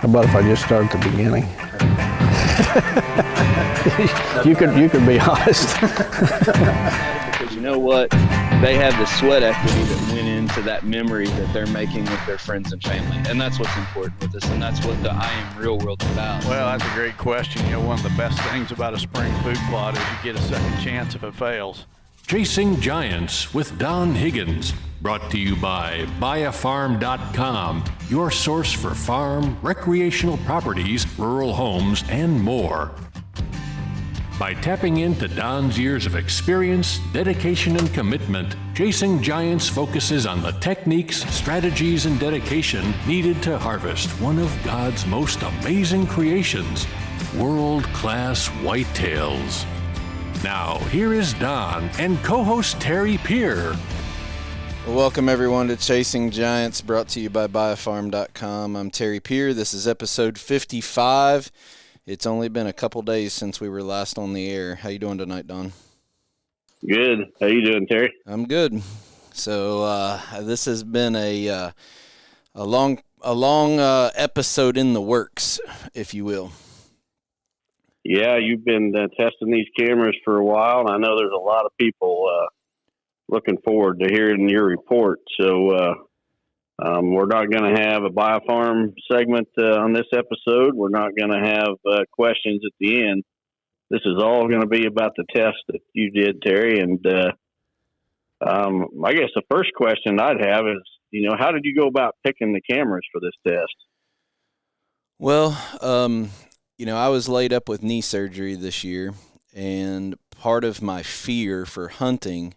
How about if I just start at the beginning? you could be honest. Because you know what? They have the sweat equity that went into that memory that they're making with their friends and family. And that's what's important with us. And that's what the I Am Real world's about. Well, that's a great question. You know, one of the best things about a spring food plot is you get a second chance if it fails. Chasing Giants with Don Higgins, brought to you by buyafarm.com, your source for farm, recreational properties, rural homes, and more. By tapping into Don's years of experience, dedication, and commitment, Chasing Giants focuses on the techniques, strategies, and dedication needed to harvest one of God's most amazing creations, world-class whitetails. Now, here is Don and co-host Terry Peer. Welcome, everyone, to Chasing Giants, brought to you by buyafarm.com. I'm Terry Peer. This is episode 55. It's only been a couple days since we were last on the air. How you doing tonight, Don? Good. How you doing, Terry? I'm good. So this has been a long episode in the works, if you will. Yeah, you've been testing these cameras for a while, and I know there's a lot of people looking forward to hearing your report. So we're not going to have a Biofarm segment on this episode. We're not going to have questions at the end. This is all going to be about the test that you did, Terry. And I guess the first question I'd have is, you know, how did you go about picking the cameras for this test? Well, you know, I was laid up with knee surgery this year, and part of my fear for hunting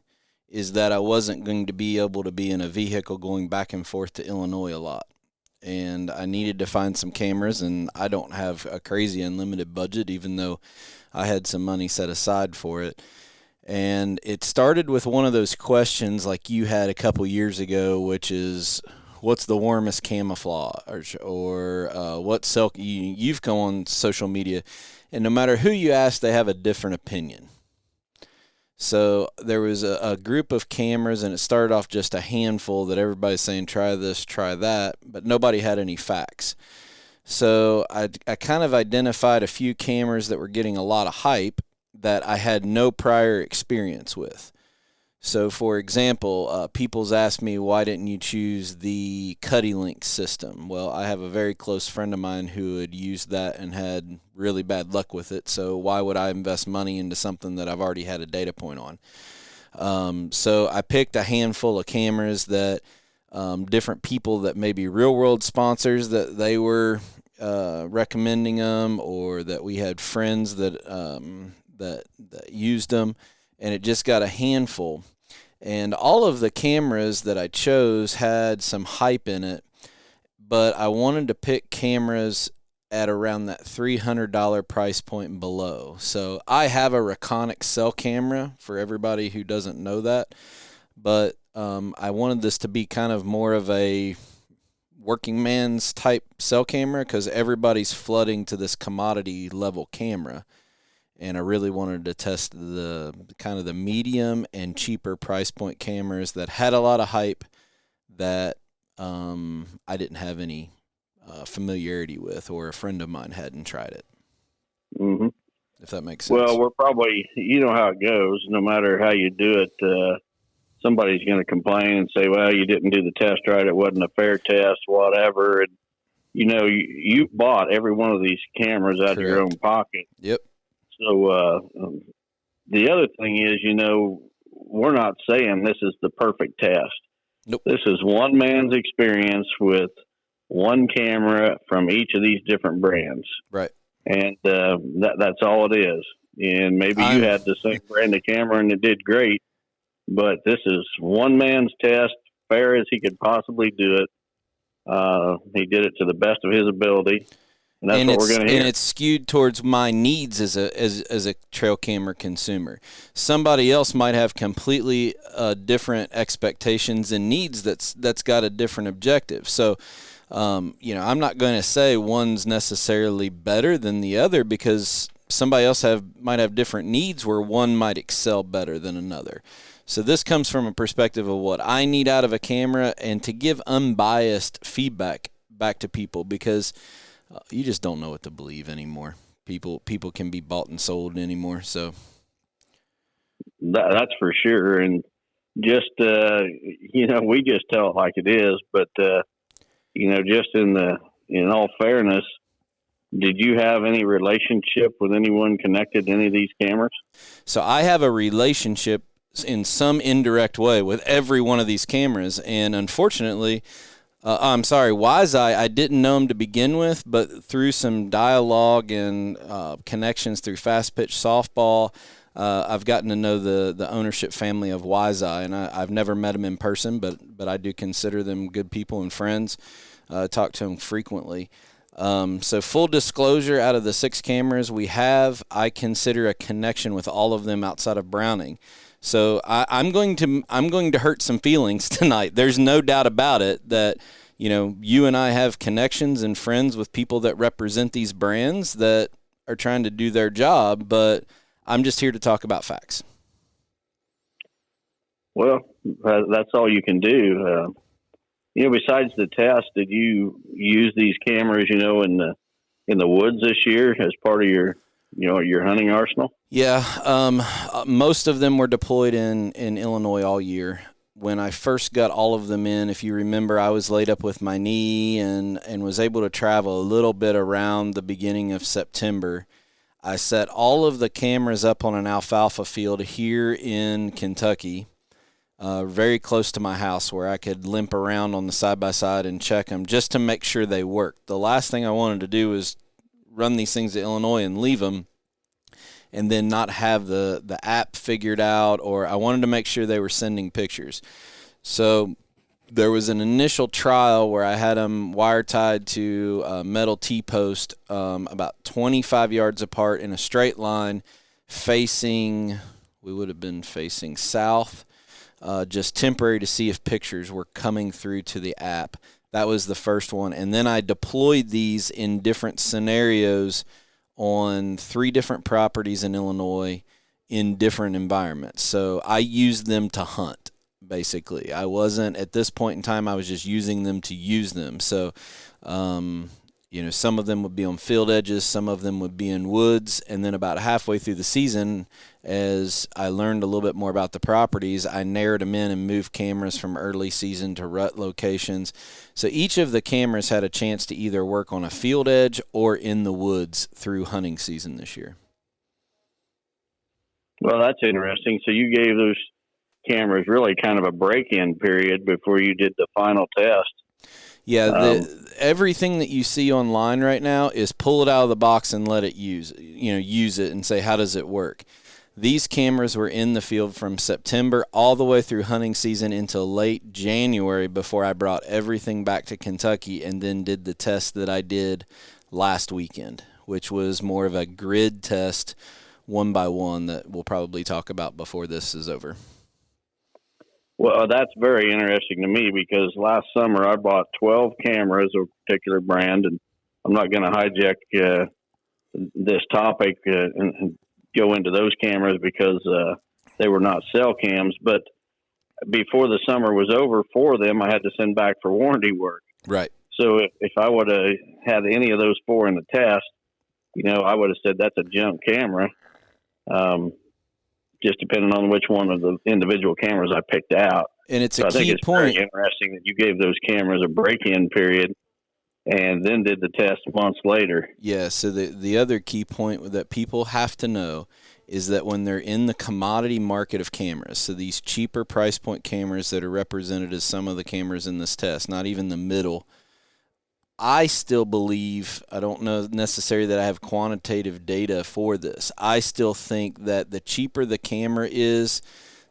is that I wasn't going to be able to be in a vehicle going back and forth to Illinois a lot. And I needed to find some cameras, and I don't have a crazy unlimited budget, even though I had some money set aside for it. And it started with one of those questions like you had a couple years ago, which is, what's the warmest camouflage, or what silk? You've come on social media, and no matter who you ask, they have a different opinion. So there was a group of cameras, and it started off just a handful that everybody's saying, try this, try that, but nobody had any facts. So I kind of identified a few cameras that were getting a lot of hype that I had no prior experience with. So, for example, people's asked me, why didn't you choose the CuddyLink system? Well, I have a very close friend of mine who had used that and had really bad luck with it, so why would I invest money into something that I've already had a data point on? So I picked a handful of cameras that different people that may be real-world sponsors that they were recommending them, or that we had friends that used them, and it just got a handful. And all of the cameras that I chose had some hype in it, but I wanted to pick cameras at around that $300 price point and below. So I have a Reconic cell camera, for everybody who doesn't know that, but I wanted this to be kind of more of a working man's type cell camera, because everybody's flooding to this commodity level camera. And I really wanted to test the kind of the medium and cheaper price point cameras that had a lot of hype that I didn't have any familiarity with, or a friend of mine hadn't tried it. Mm-hmm. If that makes sense. Well, we're probably, you know how it goes. No matter how you do it, somebody's going to complain and say, well, you didn't do the test right. It wasn't a fair test, whatever. And, you know, you bought every one of these cameras out of your own pocket. Yep. So the other thing is, you know, we're not saying this is the perfect test. Nope. This is one man's experience with one camera from each of these different brands. Right. And that's all it is. And maybe you had the same brand of camera and it did great, but this is one man's test, fair as he could possibly do it. He did it to the best of his ability. And that's what we're going to hear. And it's skewed towards my needs as a trail camera consumer. Somebody else might have completely different expectations and needs that's got a different objective. So, you know, I'm not going to say one's necessarily better than the other, because somebody else might have different needs where one might excel better than another. So this comes from a perspective of what I need out of a camera, and to give unbiased feedback back to people, because you just don't know what to believe anymore. People can be bought and sold anymore. So that's for sure. And just, we just tell it like it is, but, just in all fairness, did you have any relationship with anyone connected to any of these cameras? So I have a relationship in some indirect way with every one of these cameras. And unfortunately, Wiseye, I didn't know him to begin with, but through some dialogue and connections through Fast Pitch Softball, I've gotten to know the ownership family of Wiseye, and I've never met them in person, but I do consider them good people and friends. Talk to them frequently. So full disclosure, out of the 6 cameras we have, I consider a connection with all of them outside of Browning. So I'm going to hurt some feelings tonight. There's no doubt about it that, you and I have connections and friends with people that represent these brands that are trying to do their job, but I'm just here to talk about facts. Well, that's all you can do. Besides the test, did you use these cameras, in the woods this year as part of your hunting arsenal? Yeah, most of them were deployed in Illinois all year. When I first got all of them in, if you remember, I was laid up with my knee and was able to travel a little bit around the beginning of September. I set all of the cameras up on an alfalfa field here in Kentucky, very close to my house, where I could limp around on the side-by-side and check them just to make sure they worked. The last thing I wanted to do was run these things to Illinois and leave them and then not have the app figured out, or I wanted to make sure they were sending pictures. So there was an initial trial where I had them wire tied to a metal T-post about 25 yards apart in a straight line we would have been facing south, just temporary to see if pictures were coming through to the app. That was the first one. And then I deployed these in different scenarios on 3 different properties in Illinois in different environments. So I used them to hunt, basically. I wasn't, at this point in time, I was just using them to use them. So, some of them would be on field edges, some of them would be in woods, and then about halfway through the season, as I learned a little bit more about the properties, I narrowed them in and moved cameras from early season to rut locations. So each of the cameras had a chance to either work on a field edge or in the woods through hunting season this year. Well, that's interesting. So you gave those cameras really kind of a break-in period before you did the final test. Yeah, everything that you see online right now is pull it out of the box and let it use it and say, how does it work? These cameras were in the field from September all the way through hunting season until late January before I brought everything back to Kentucky and then did the test that I did last weekend, which was more of a grid test, 1 by 1, that we'll probably talk about before this is over. Well, that's very interesting to me because last summer I bought 12 cameras of a particular brand, and I'm not going to hijack this topic and go into those cameras because they were not cell cams. But before the summer was over for them, I had to send back for warranty work. Right. So if I would have had any of those 4 in the test, I would have said that's a junk camera. Just depending on which one of the individual cameras I picked out. And it's so a I think key it's point. Very interesting that you gave those cameras a break-in period and then did the test months later. Yeah, so the other key point that people have to know is that when they're in the commodity market of cameras, so these cheaper price point cameras that are represented as some of the cameras in this test, not even the middle, I still believe, I don't know necessarily that I have quantitative data for this. I still think that the cheaper the camera is,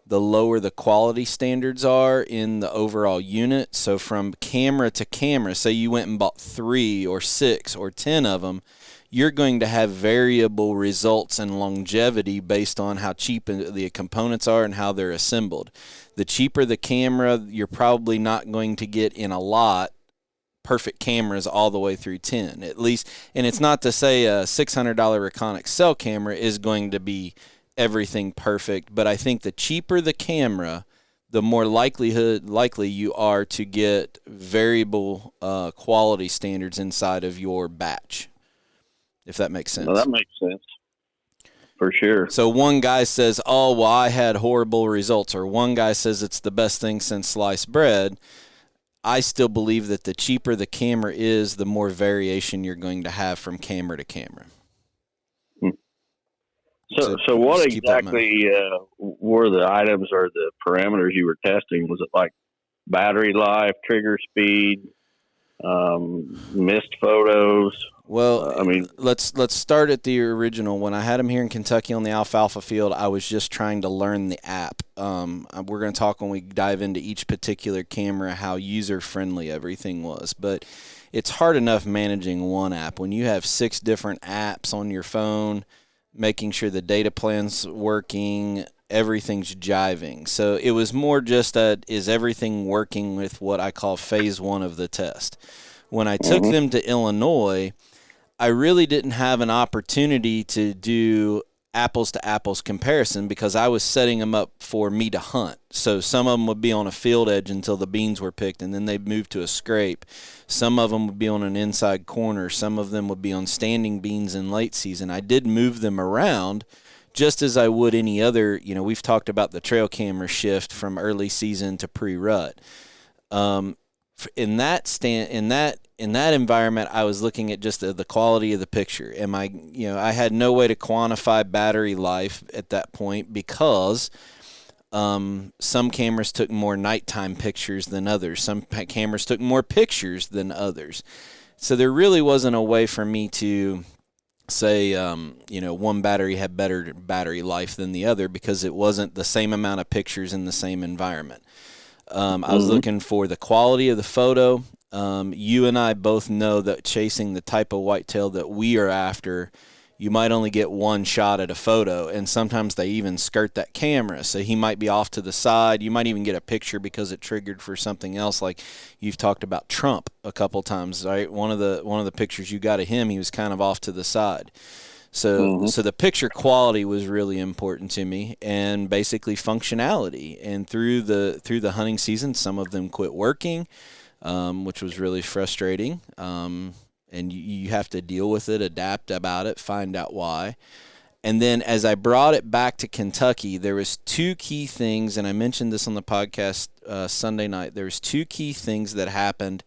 the lower the quality standards are in the overall unit. So from camera to camera, say you went and bought 3 or 6 or 10 of them, you're going to have variable results and longevity based on how cheap the components are and how they're assembled. The cheaper the camera, you're probably not going to get in a lot perfect cameras all the way through 10 at least. And it's not to say a $600 Reconic cell camera is going to be everything perfect, but I think the cheaper the camera, the more likely you are to get variable quality standards inside of your batch, if that makes sense. Well, that makes sense. For sure. So one guy says, oh, well, I had horrible results, or one guy says it's the best thing since sliced bread. I still believe that the cheaper the camera is, the more variation you're going to have from camera to camera. So what exactly were the items or the parameters you were testing? Was it like battery life, trigger speed, missed photos? Well, let's start at the original. When I had him here in Kentucky on the alfalfa field, I was just trying to learn the app. We're going to talk when we dive into each particular camera how user-friendly everything was. But it's hard enough managing one app. When you have 6 different apps on your phone, making sure the data plan's working, everything's jiving. So it was more just is everything working with what I call phase 1 of the test. When I took them to Illinois, I really didn't have an opportunity to do apples-to-apples comparison because I was setting them up for me to hunt. So some of them would be on a field edge until the beans were picked, and then they'd move to a scrape. Some of them would be on an inside corner. Some of them would be on standing beans in late season. I did move them around just as I would any other. We've talked about the trail camera shift from early season to pre-rut. In that environment, I was looking at just the quality of the picture. I had no way to quantify battery life at that point because some cameras took more nighttime pictures than others. Some cameras took more pictures than others. So there really wasn't a way for me to say, one battery had better battery life than the other because it wasn't the same amount of pictures in the same environment. I was looking for the quality of the photo. You and I both know that chasing the type of whitetail that we are after, you might only get one shot at a photo, and sometimes they even skirt that camera. So he might be off to the side. You might even get a picture because it triggered for something else, like you've talked about Trump a couple times, right? One of the pictures you got of him, he was kind of off to the side. So the picture quality was really important to me, and basically functionality. And through the hunting season, some of them quit working, which was really frustrating. And you have to deal with it, adapt about it, find out why. And then as I brought it back to Kentucky, there was 2 key things, and I mentioned this on the podcast Sunday night. There was 2 key things that happened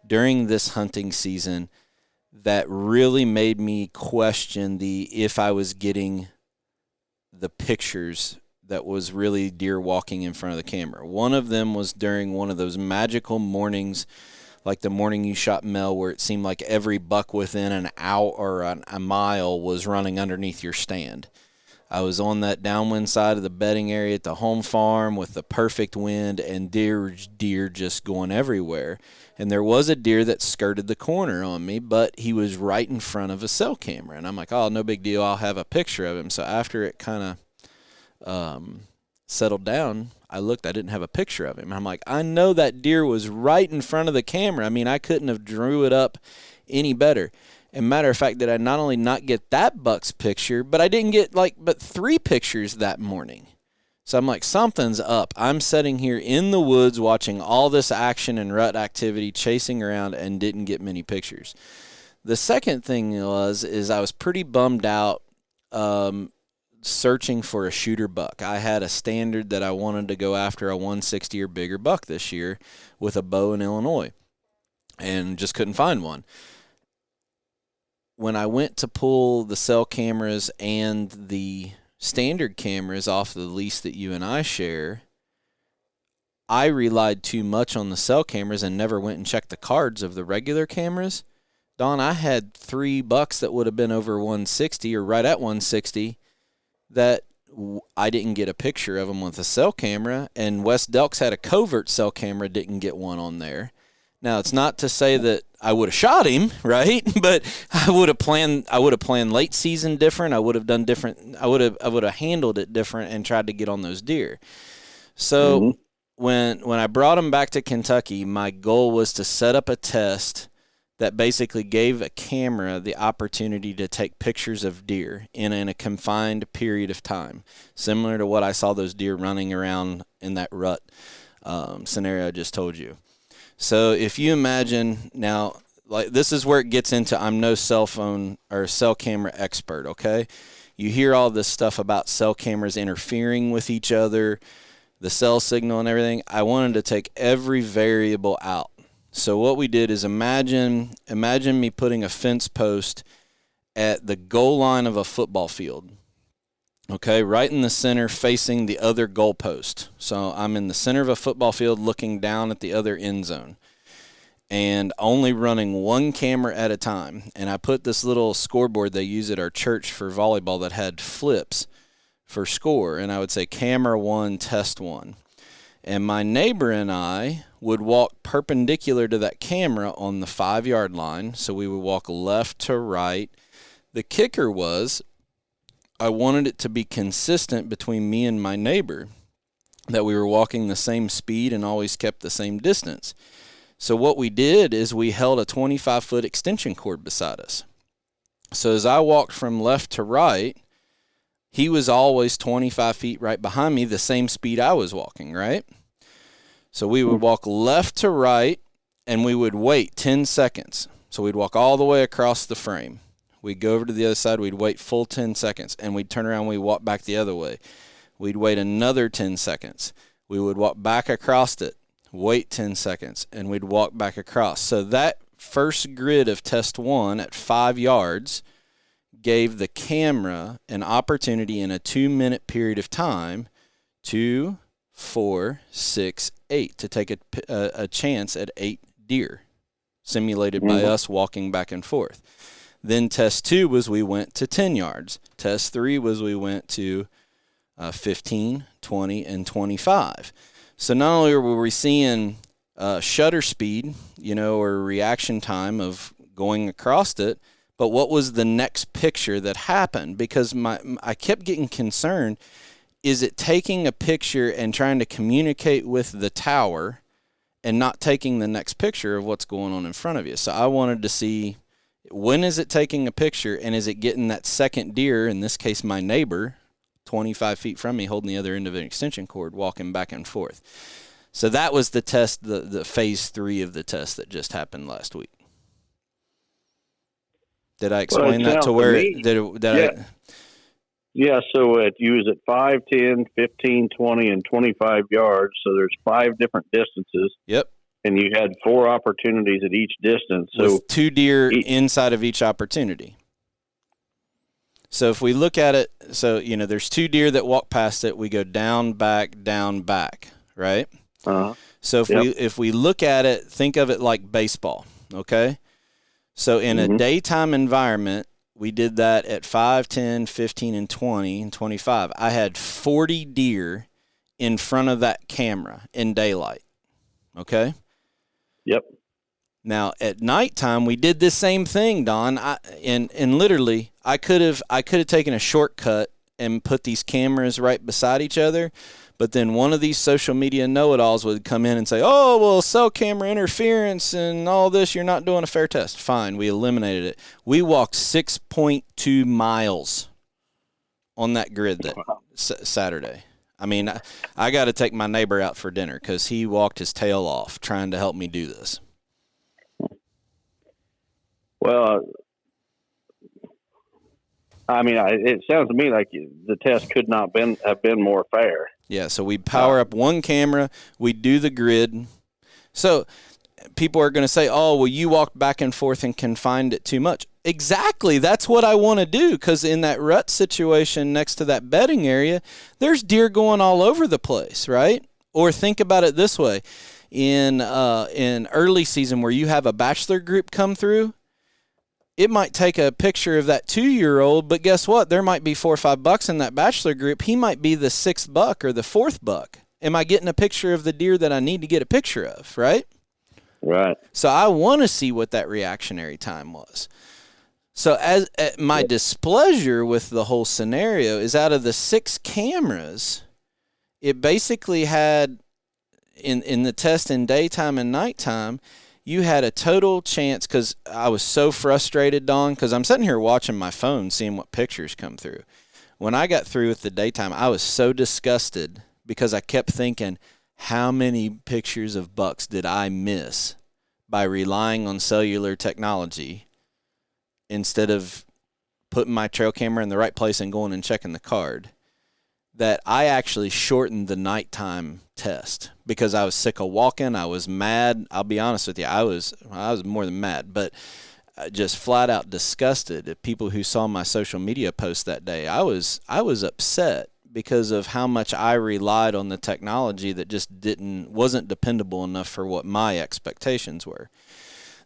during this hunting season that really made me question if I was getting the pictures that was really deer walking in front of the camera. One of them was during one of those magical mornings, like the morning you shot Mel, where it seemed like every buck within an hour or a mile was running underneath your stand. I was on that downwind side of the bedding area at the home farm with the perfect wind and deer just going everywhere. And there was a deer that skirted the corner on me, but he was right in front of a cell camera. And I'm like, oh, no big deal. I'll have a picture of him. So after it kind of settled down, I looked. I didn't have a picture of him. I'm like, I know that deer was right in front of the camera. I mean, I couldn't have drew it up any better. And matter of fact, did I not only not get that buck's picture, but I didn't get but 3 pictures that morning. So I'm like, something's up. I'm sitting here in the woods watching all this action and rut activity, chasing around, and didn't get many pictures. The second thing is I was pretty bummed out searching for a shooter buck. I had a standard that I wanted to go after a 160 or bigger buck this year with a bow in Illinois, and just couldn't find one. When I went to pull the cell cameras and the standard cameras off the lease that you and I share, I relied too much on the cell cameras and never went and checked the cards of the regular cameras. Don, I had 3 bucks that would have been over 160 or right at 160 that I didn't get a picture of them with a cell camera, and Wes Delks had a covert cell camera, didn't get one on there. Now, it's not to say that I would have shot him, right? But I would have planned late season different. I would have done different. I would have handled it different and tried to get on those deer. So when I brought him back to Kentucky, my goal was to set up a test that basically gave a camera the opportunity to take pictures of deer in a confined period of time, similar to what I saw those deer running around in that rut scenario I just told you. So if you imagine now, like, this is where it gets into, I'm no cell phone or cell camera expert, okay? You hear all this stuff about cell cameras interfering with each other, the cell signal and everything. I wanted to take every variable out. So what we did is imagine me putting a fence post at the goal line of a football field, okay, right in the center facing the other goal post. So I'm in the center of a football field looking down at the other end zone and only running one camera at a time. And I put this little scoreboard they use at our church for volleyball that had flips for score, and I would say camera 1, test 1. And my neighbor and I would walk perpendicular to that camera on the 5-yard line. So we would walk left to right. The kicker was I wanted it to be consistent between me and my neighbor, that we were walking the same speed and always kept the same distance. So what we did is we held a 25-foot extension cord beside us. So as I walked from left to right, he was always 25 feet right behind me, the same speed I was walking, right? So we would walk left to right, and we would wait 10 seconds. So we'd walk all the way across the frame. We'd go over to the other side. We'd wait full 10 seconds, and we'd turn around. We'd walk back the other way. We'd wait another 10 seconds. We would walk back across it, wait 10 seconds, and we'd walk back across. So that first grid of test 1 at 5 yards gave the camera an opportunity in a 2-minute period of time, 2, 4, 6, 8, to take a chance at 8 deer, simulated by us walking back and forth. Then test 2 was we went to 10 yards. Test 3 was we went to 15, 20, and 25. So not only were we seeing shutter speed, or reaction time of going across it, but what was the next picture that happened? Because I kept getting concerned, is it taking a picture and trying to communicate with the tower and not taking the next picture of what's going on in front of you? So I wanted to see, when is it taking a picture, and is it getting that second deer, in this case my neighbor, 25 feet from me, holding the other end of an extension cord, walking back and forth. So that was the test, the phase 3 of the test that just happened last week. Did I explain that to where Yeah, so you was at 5, 10, 15, 20, and 25 yards. So there's 5 different distances. Yep. And you had 4 opportunities at each distance. So with 2 deer inside of each opportunity. So if we look at it, so, there's 2 deer that walk past it. We go down, back, right? Uh-huh. So if we look at it, think of it like baseball, okay? So in a daytime environment, we did that at 5, 10, 15, and 20, and 25. I had 40 deer in front of that camera in daylight, okay? Yep. Now at nighttime, we did the same thing, Don. And literally, I could have taken a shortcut and put these cameras right beside each other, but then one of these social media know-it-alls would come in and say, "Oh, well, cell camera interference and all this, you're not doing a fair test." Fine, we eliminated it. We walked 6.2 miles on that grid that Saturday. I mean, I got to take my neighbor out for dinner because he walked his tail off trying to help me do this. Well, I mean, it sounds to me like the test could not have been more fair. Yeah, so we power up one camera, we do the grid. So people are going to say, "Oh, well, you walked back and forth and confined it too much." Exactly, that's what I want to do, because in that rut situation next to that bedding area, there's deer going all over the place, right? Or think about it this way. In early season where you have a bachelor group come through, it might take a picture of that 2-year-old, but guess what? There might be 4 or 5 bucks in that bachelor group. He might be the 6th buck or the 4th buck. Am I getting a picture of the deer that I need to get a picture of, right? Right. So I want to see what that reactionary time was. So my displeasure with the whole scenario is, out of the 6 cameras, it basically had, in the test in daytime and nighttime, You had a total chance, because I was so frustrated, Don, because I'm sitting here watching my phone, seeing what pictures come through. When I got through with the daytime, I was so disgusted because I kept thinking, how many pictures of bucks did I miss by relying on cellular technology instead of putting my trail camera in the right place and going and checking the card, that I actually shortened the nighttime test because I was sick of walking. I was mad. I'll be honest with you. I was more than mad, but just flat out disgusted at people who saw my social media post that day. I was upset because of how much I relied on the technology that just wasn't dependable enough for what my expectations were.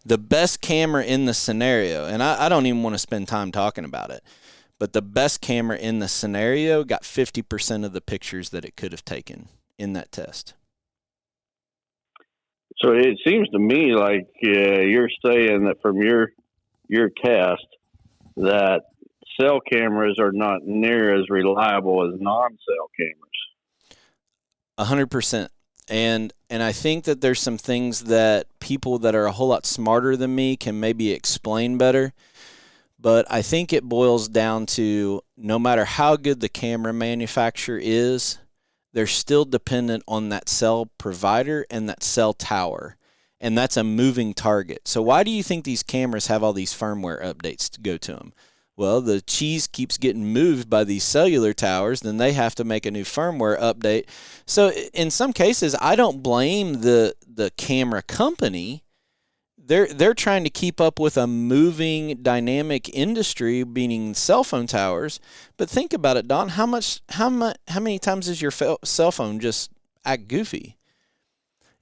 The best camera in the scenario, and I don't even want to spend time talking about it, but the best camera in the scenario got 50% of the pictures that it could have taken in that test. So it seems to me like you're saying that from your test that cell cameras are not near as reliable as non-cell cameras. 100%. And I think that there's some things that people that are a whole lot smarter than me can maybe explain better. But I think it boils down to no matter how good the camera manufacturer is, they're still dependent on that cell provider and that cell tower. And that's a moving target. So why do you think these cameras have all these firmware updates to go to them? Well, the cheese keeps getting moved by these cellular towers, then they have to make a new firmware update. So in some cases, I don't blame the camera company. They're trying to keep up with a moving, dynamic industry, meaning cell phone towers. But think about it, Don. How many times does your cell phone just act goofy?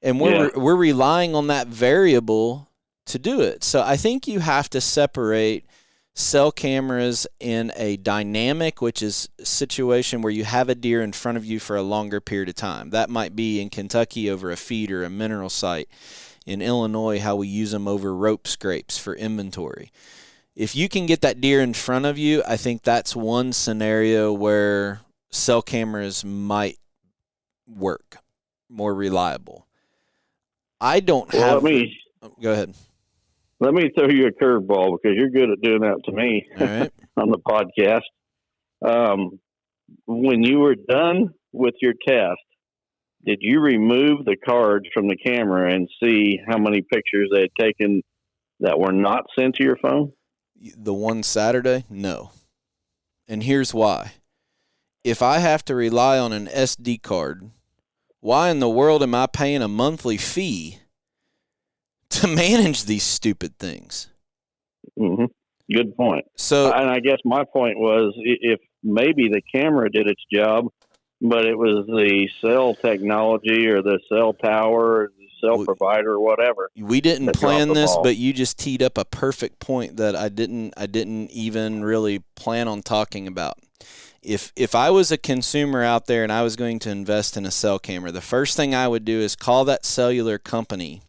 And we're relying on that variable to do it. So I think you have to separate cell cameras in a dynamic, which is a situation where you have a deer in front of you for a longer period of time. That might be in Kentucky over a feed or a mineral site. In Illinois, how we use them over rope scrapes for inventory. If you can get that deer in front of you, I think that's one scenario where cell cameras might work, more reliable. I don't have... Go ahead. Let me throw you a curveball because you're good at doing that to me. All right. On the podcast. When you were done with your test, did you remove the cards from the camera and see how many pictures they had taken that were not sent to your phone? The one Saturday? No. And here's why. If I have to rely on an SD card, why in the world am I paying a monthly fee to manage these stupid things? Mm-hmm. Good point. So, and I guess my point was if maybe the camera did its job, but it was the cell technology or the cell tower, or the cell provider, or whatever. We didn't plan this, but you just teed up a perfect point that I didn't even really plan on talking about. If I was a consumer out there and I was going to invest in a cell camera, the first thing I would do is call that cellular company.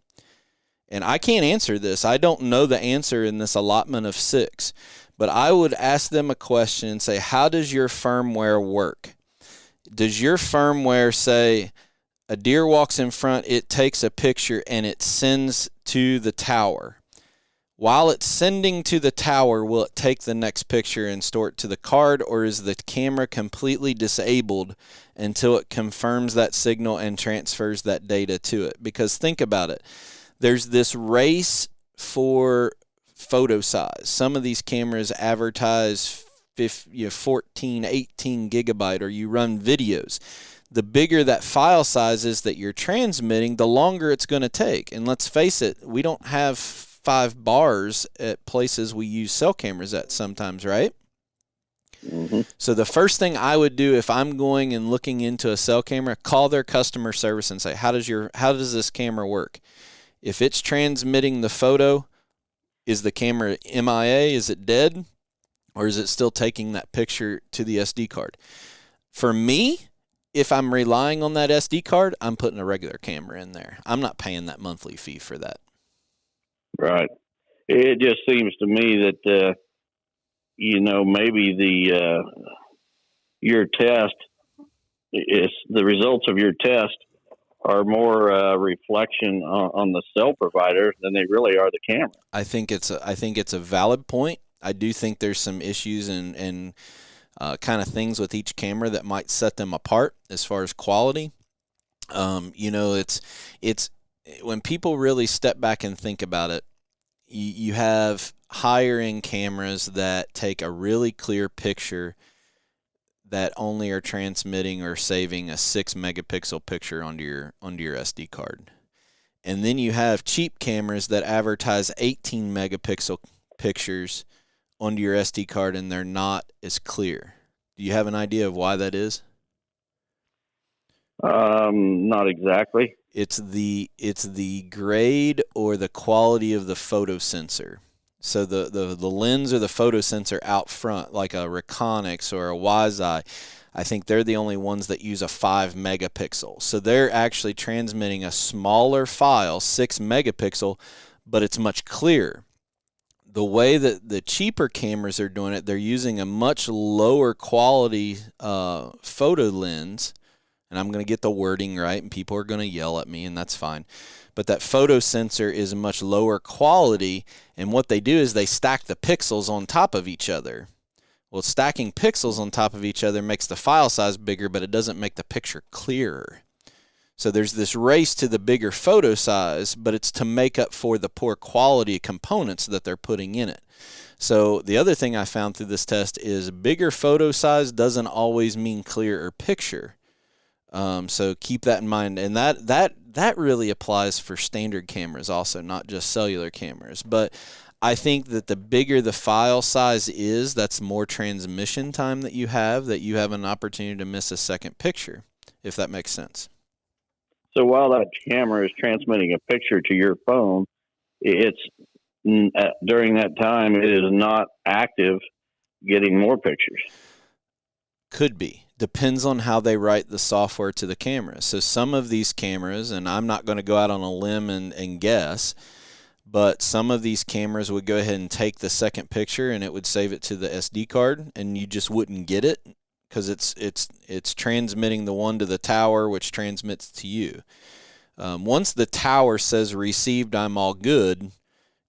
And I can't answer this. I don't know the answer in this allotment of 6. But I would ask them a question and say, how does your firmware work? Does your firmware say a deer walks in front, it takes a picture, and it sends to the tower? While it's sending to the tower, will it take the next picture and store it to the card, or is the camera completely disabled until it confirms that signal and transfers that data to it? Because think about it. There's this race for photo size. Some of these cameras advertise 14, 18 gigabyte, or you run videos. The bigger that file size is that you're transmitting, the longer it's going to take. And let's face it, we don't have 5 bars at places we use cell cameras at sometimes, right? Mm-hmm. So the first thing I would do if I'm going and looking into a cell camera, call their customer service and say, how does this camera work? If it's transmitting the photo, is the camera MIA? Is it dead? Or is it still taking that picture to the SD card? For me, if I'm relying on that SD card, I'm putting a regular camera in there. I'm not paying that monthly fee for that. Right. It just seems to me that, maybe your test is the results of your test are more reflection on the cell provider than they really are the camera. I think it's a valid point. I do think there's some issues and kind of things with each camera that might set them apart as far as quality. It's when people really step back and think about it, you have higher end cameras that take a really clear picture that only are transmitting or saving a 6 megapixel picture onto your SD card. And then you have cheap cameras that advertise 18 megapixel pictures onto your SD card, and they're not as clear. Do you have an idea of why that is? Not exactly. It's the grade or the quality of the photo sensor. So the lens or the photo sensor out front, like a Reconix or a WiseEye, I think they're the only ones that use a 5 megapixel. So they're actually transmitting a smaller file, 6 megapixel, but it's much clearer. The way that the cheaper cameras are doing it, they're using a much lower quality photo lens. And I'm going to get the wording right, and people are going to yell at me, and that's fine. But that photo sensor is a much lower quality, and what they do is they stack the pixels on top of each other. Well, stacking pixels on top of each other makes the file size bigger, but it doesn't make the picture clearer. So there's this race to the bigger photo size, but it's to make up for the poor quality components that they're putting in it. So the other thing I found through this test is bigger photo size doesn't always mean clearer picture. So keep that in mind, and that really applies for standard cameras also, not just cellular cameras. But I think that the bigger the file size is, that's more transmission time that you have an opportunity to miss a second picture, if that makes sense. So while that camera is transmitting a picture to your phone, it's during that time it is not active getting more pictures. Could be. Depends on how they write the software to the camera. So some of these cameras, and I'm not going to go out on a limb and guess, but some of these cameras would go ahead and take the second picture and it would save it to the SD card, and you just wouldn't get it because it's transmitting the one to the tower, which transmits to you. Once the tower says received, I'm all good,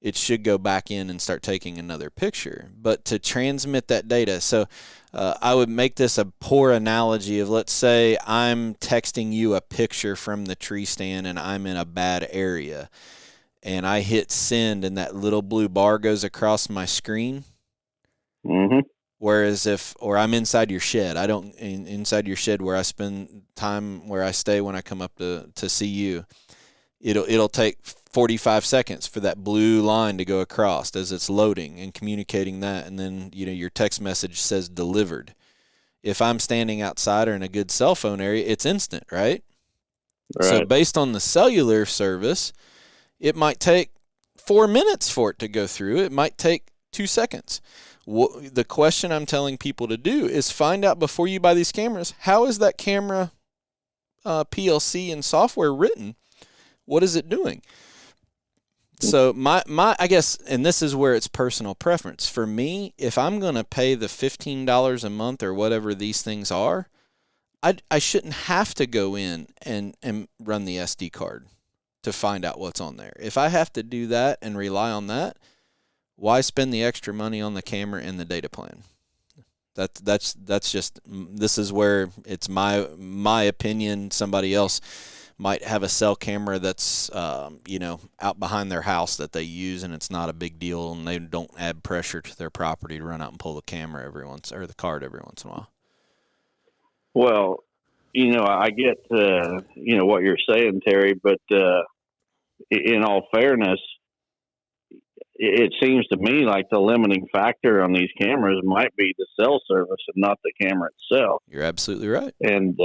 it should go back in and start taking another picture. But to transmit that data, so I would make this a poor analogy of, let's say I'm texting you a picture from the tree stand and I'm in a bad area, and I hit send and that little blue bar goes across my screen. Mm-hmm. Whereas or I'm inside your shed, inside your shed where I spend time, where I stay when I come up to see you, it'll take 45 seconds for that blue line to go across as it's loading and communicating that, and then your text message says delivered. If I'm standing outside or in a good cell phone area, it's instant, right? So based on the cellular service, it might take 4 minutes for it to go through. It might take 2 seconds. The question I'm telling people to do is find out before you buy these cameras, how is that camera PLC and software written? What is it doing? So my I guess, and this is where it's personal preference. For me, if I'm going to pay the $15 a month or whatever these things are, I shouldn't have to go in and run the SD card to find out what's on there. If I have to do that and rely on that, why spend the extra money on the camera and the data plan? That's just, this is where it's my opinion. Somebody else might have a cell camera that's out behind their house that they use, and it's not a big deal, and they don't add pressure to their property to run out and pull the camera or the card every once in a while. Well, I get what you're saying, Terry, but in all fairness, it seems to me like the limiting factor on these cameras might be the cell service and not the camera itself. You're absolutely right. And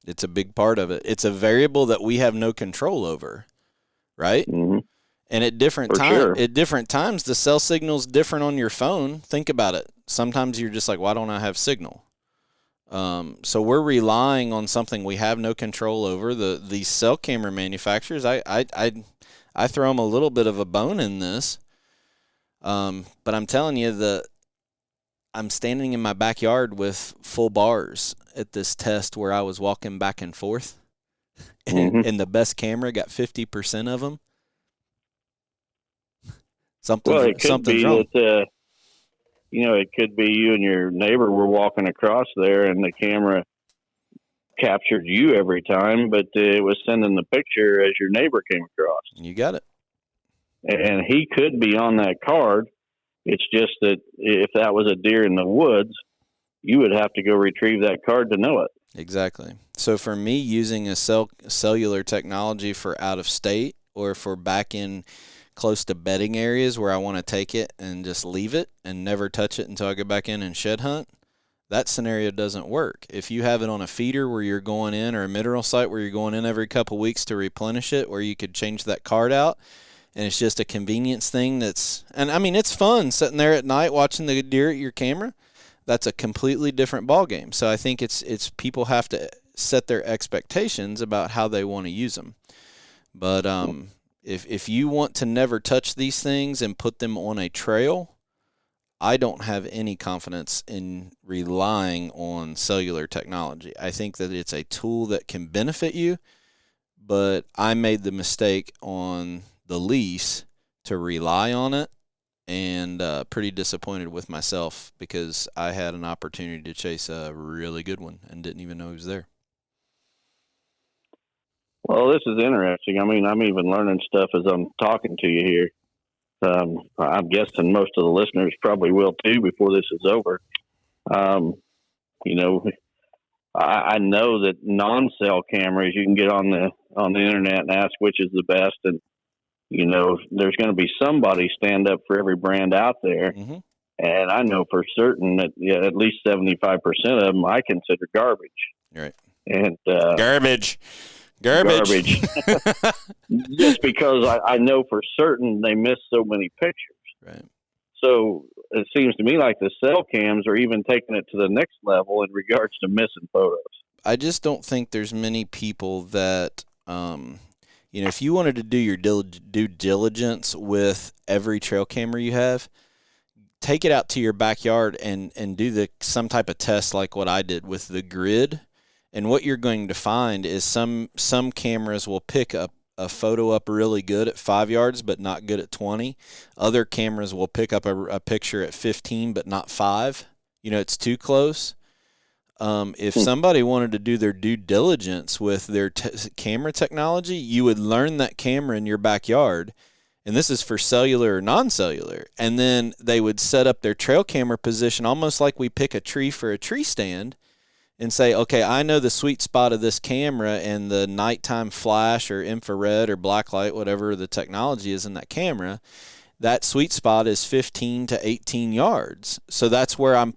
it's a big part of it. It's a variable that we have no control over, right? Mm-hmm. And at different times, the cell signal's different on your phone. Think about it. Sometimes you're just like, why don't I have signal? So we're relying on something we have no control over. These cell camera manufacturers, I throw them a little bit of a bone in this. But I'm telling you, I'm standing in my backyard with full bars, at this test where I was walking back and forth, and the best camera got 50% of them. Well, it could something's be wrong. that, it could be you and your neighbor were walking across there and the camera captured you every time, but it was sending the picture as your neighbor came across. You got it. And he could be on that card. It's just that if that was a deer in the woods, you would have to go retrieve that card to know it. Exactly. So for me, using a cellular technology for out of state or for back in close to bedding areas where I want to take it and just leave it and never touch it until I go back in and shed hunt, that scenario doesn't work. If you have it on a feeder where you're going in, or a mineral site where you're going in every couple weeks to replenish it, where you could change that card out, and it's just a convenience thing and I mean, it's fun sitting there at night watching the deer at your camera. That's a completely different ballgame. So I think it's people have to set their expectations about how they want to use them. But if you want to never touch these things and put them on a trail, I don't have any confidence in relying on cellular technology. I think that it's a tool that can benefit you, but I made the mistake on the lease to rely on it, and pretty disappointed with myself because I had an opportunity to chase a really good one and didn't even know he was there. Well, this is interesting. I mean, I'm even learning stuff as I'm talking to you here. I'm guessing most of the listeners probably will too before this is over. I know that non-cell cameras, you can get on the internet and ask which is the best, and there's going to be somebody stand up for every brand out there. Mm-hmm. And I know for certain that at least 75% of them I consider garbage. Right. And Garbage. Just because I know for certain they miss so many pictures. Right. So it seems to me like the cell cams are even taking it to the next level in regards to missing photos. I just don't think there's many people that, if you wanted to do your due diligence with every trail camera you have, take it out to your backyard and do some type of test like what I did with the grid. And what you're going to find is some cameras will pick up a photo up really good at 5 yards, but not good at 20. Other cameras will pick up a picture at 15, but not 5. It's too close. If somebody wanted to do their due diligence with their camera technology, you would learn that camera in your backyard, and this is for cellular or non-cellular, and then they would set up their trail camera position almost like we pick a tree for a tree stand, and say, okay, I know the sweet spot of this camera and the nighttime flash or infrared or blacklight, whatever the technology is in that camera, that sweet spot is 15 to 18 yards. So that's where I'm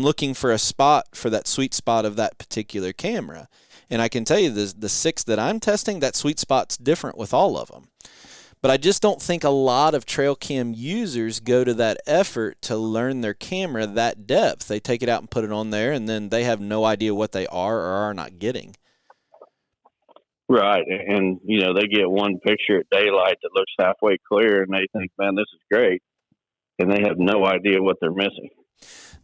looking for a spot for that sweet spot of that particular camera. And I can tell you the 6 that I'm testing, that sweet spot's different with all of them. But I just don't think a lot of trail cam users go to that effort to learn their camera that depth. They take it out and put it on there, and then they have no idea what they are or are not getting. Right. And, they get one picture at daylight that looks halfway clear, and they think, man, this is great. And they have no idea what they're missing.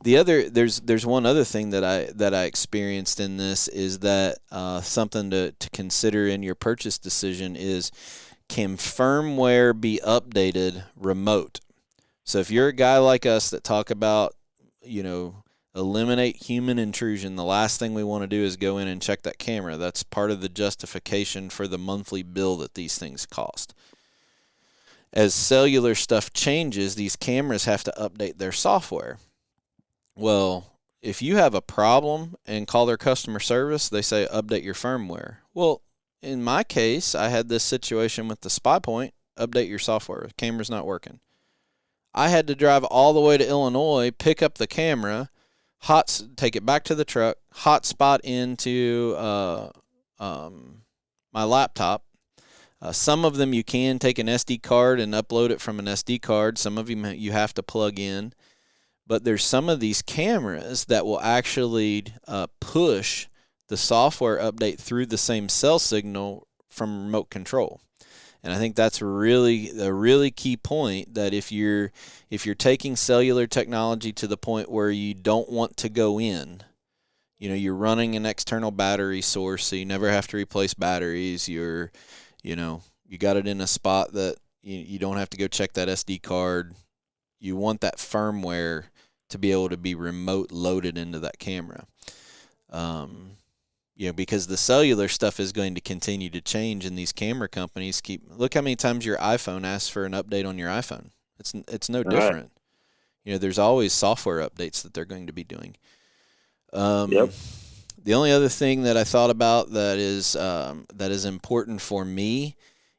There's one other thing that I experienced in this is that something to consider in your purchase decision is, can firmware be updated remote? So if you're a guy like us that talk about, eliminate human intrusion, the last thing we want to do is go in and check that camera. That's part of the justification for the monthly bill that these things cost. As cellular stuff changes, these cameras have to update their software. Well, if you have a problem and call their customer service, they say, update your firmware. Well, in my case, I had this situation with the Spy Point, update your software. The camera's not working. I had to drive all the way to Illinois, pick up the camera, take it back to the truck, hotspot into my laptop. Some of them you can take an SD card and upload it from an SD card. Some of them you have to plug in. But there's some of these cameras that will actually push the software update through the same cell signal from remote control. And I think that's really a really key point, that if you're taking cellular technology to the point where you don't want to go in, you're running an external battery source, so you never have to replace batteries. You got it in a spot that you don't have to go check that SD card. You want that firmware to be able to be remote loaded into that camera. Because the cellular stuff is going to continue to change, and these camera companies look how many times your iPhone asks for an update on your iPhone. It's no different. There's always software updates that they're going to be doing. Yep. The only other thing that I thought about that is important for me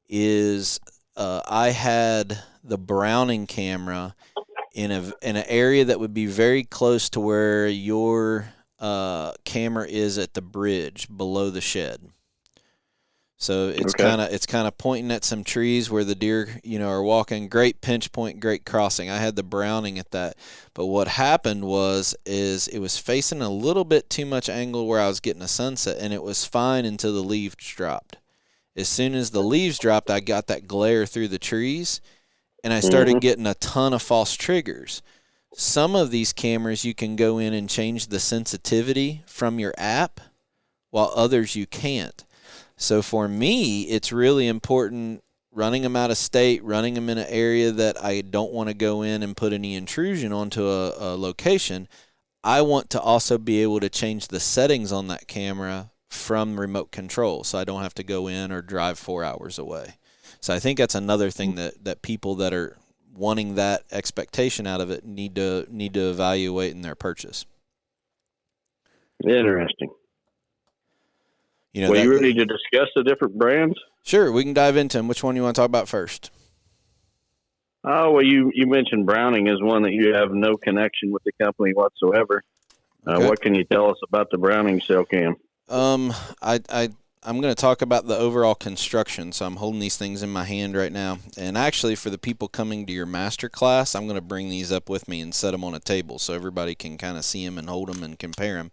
is I had the Browning camera in an area that would be very close to where your camera is at the bridge below the shed. So it's kind of pointing at some trees where the deer, are walking. Great pinch point, great crossing. I had the Browning at that. But what happened is it was facing a little bit too much angle where I was getting a sunset, and it was fine until the leaves dropped. As soon as the leaves dropped, I got that glare through the trees, and I started getting a ton of false triggers. Some of these cameras you can go in and change the sensitivity from your app, while others you can't. So for me, it's really important running them out of state, running them in an area that I don't want to go in and put any intrusion onto a location. I want to also be able to change the settings on that camera from remote control, so I don't have to go in or drive 4 hours away. So I think that's another thing that people that are wanting that expectation out of it need to evaluate in their purchase. Interesting. You ready to discuss the different brands? Sure, we can dive into them. Which one you want to talk about first? Oh, well, you mentioned Browning is one that you have no connection with the company whatsoever. Okay. What can you tell us about the Browning cell cam? I'm going to talk about the overall construction, so I'm holding these things in my hand right now. And actually, for the people coming to your master class, I'm going to bring these up with me and set them on a table so everybody can kind of see them and hold them and compare them.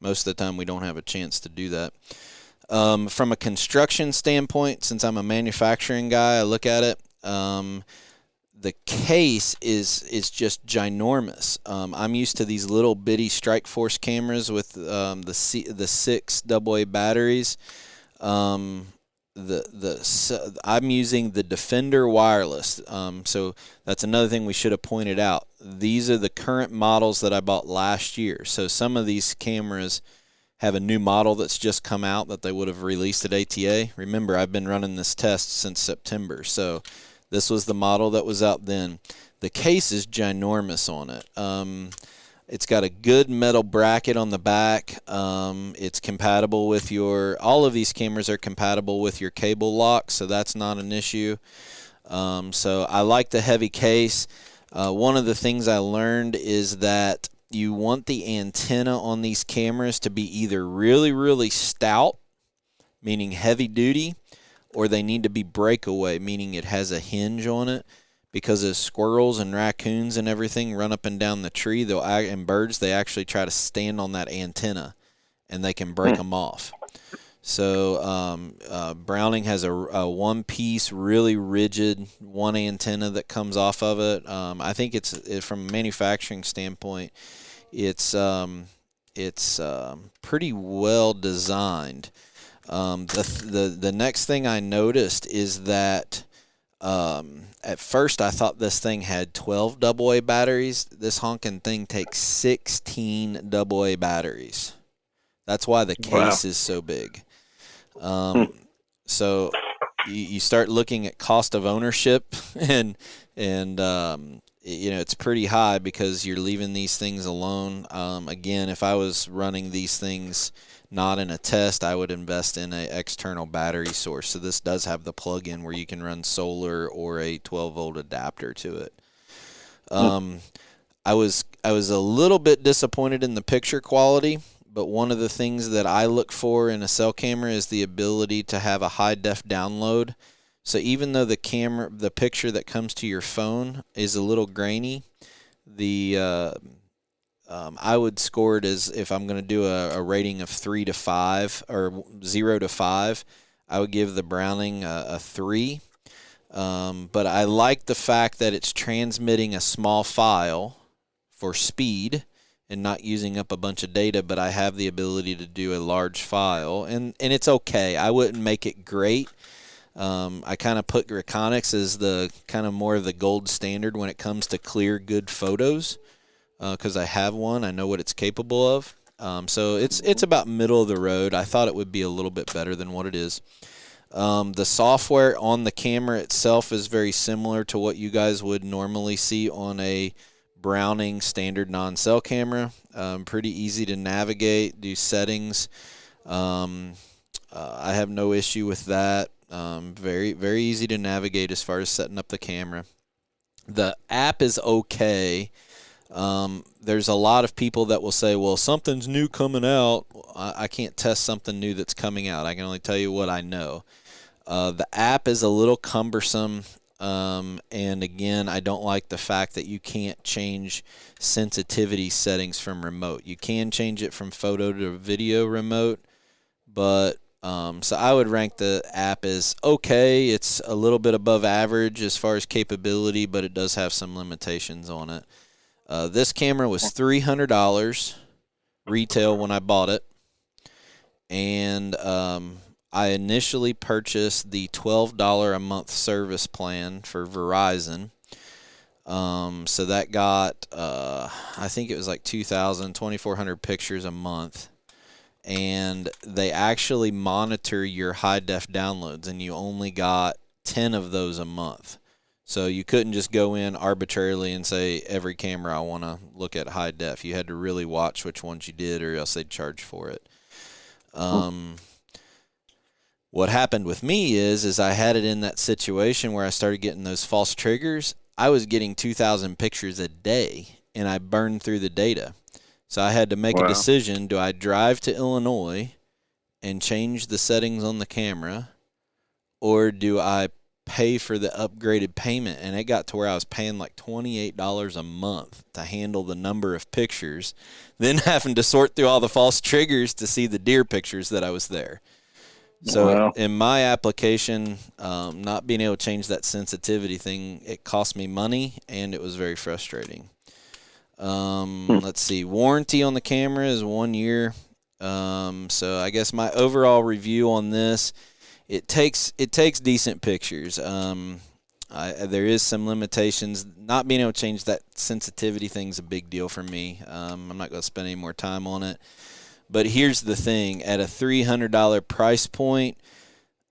Most of the time, we don't have a chance to do that. From a construction standpoint, since I'm a manufacturing guy, I look at it. The case is just ginormous. I'm used to these little bitty Strike Force cameras with the 6 AA batteries. I'm using the Defender wireless. So that's another thing we should have pointed out. These are the current models that I bought last year. So some of these cameras have a new model that's just come out that they would have released at ATA. Remember, I've been running this test since September. So this was the model that was out then. The case is ginormous on it. It's got a good metal bracket on the back. It's compatible with all of these cameras are compatible with your cable lock, so that's not an issue. So I like the heavy case. One of the things I learned is that you want the antenna on these cameras to be either really, really stout, meaning heavy duty, or they need to be breakaway, meaning it has a hinge on it, because as squirrels and raccoons and everything run up and down the tree, and birds, they actually try to stand on that antenna, and they can break them off. So Browning has a one-piece, really rigid one antenna that comes off of it. I think from a manufacturing standpoint, it's pretty well designed. The next thing I noticed is that at first I thought this thing had 12 AA batteries. This honking thing takes 16 AA batteries. That's why the case is so big. So you start looking at cost of ownership, and it's pretty high because you're leaving these things alone. Again, if I was running these things not in a test, I would invest in an external battery source. So this does have the plug-in where you can run solar or a 12-volt adapter to it. I was a little bit disappointed in the picture quality, but one of the things that I look for in a cell camera is the ability to have a high-def download. So even though the picture that comes to your phone is a little grainy, I would score it as, if I'm going to do a rating of 3 to 5 or 0 to 5, I would give the Browning a 3. But I like the fact that it's transmitting a small file for speed, and not using up a bunch of data, but I have the ability to do a large file, and it's okay. I wouldn't make it great. I kind of put Reconyx as the kind of more of the gold standard when it comes to clear, good photos, because I have one. I know what it's capable of. So it's about middle of the road. I thought it would be a little bit better than what it is. The software on the camera itself is very similar to what you guys would normally see on a Browning standard non-cell camera. Pretty easy to navigate, do settings. I have no issue with that. Very, very easy to navigate as far as setting up the camera. The app is okay. There's a lot of people that will say, well, something's new coming out. I can't test something new that's coming out. I can only tell you what I know. The app is a little cumbersome. And again, I don't like the fact that you can't change sensitivity settings from remote. You can change it from photo to video remote, but so I would rank the app as okay. It's a little bit above average as far as capability, but it does have some limitations on it. This camera was $300 retail when I bought it, and I initially purchased the $12 a month service plan for Verizon. So that got, I think it was like 2,400 pictures a month. And they actually monitor your high-def downloads, and you only got 10 of those a month. So you couldn't just go in arbitrarily and say, every camera I want to look at high-def. You had to really watch which ones you did, or else they'd charge for it. What happened with me is I had it in that situation where I started getting those false triggers. I was getting 2,000 pictures a day, and I burned through the data. So I had to make a decision. Do I drive to Illinois and change the settings on the camera, or do I pay for the upgraded payment? And it got to where I was paying like $28 a month to handle the number of pictures, then having to sort through all the false triggers to see the deer pictures that I was there. So in my application, not being able to change that sensitivity thing, it cost me money, and it was very frustrating. Let's see. Warranty on the camera is 1 year. So I guess my overall review on this, it takes decent pictures. There is some limitations. Not being able to change that sensitivity thing is a big deal for me. I'm not going to spend any more time on it. But here's the thing. At a $300 price point,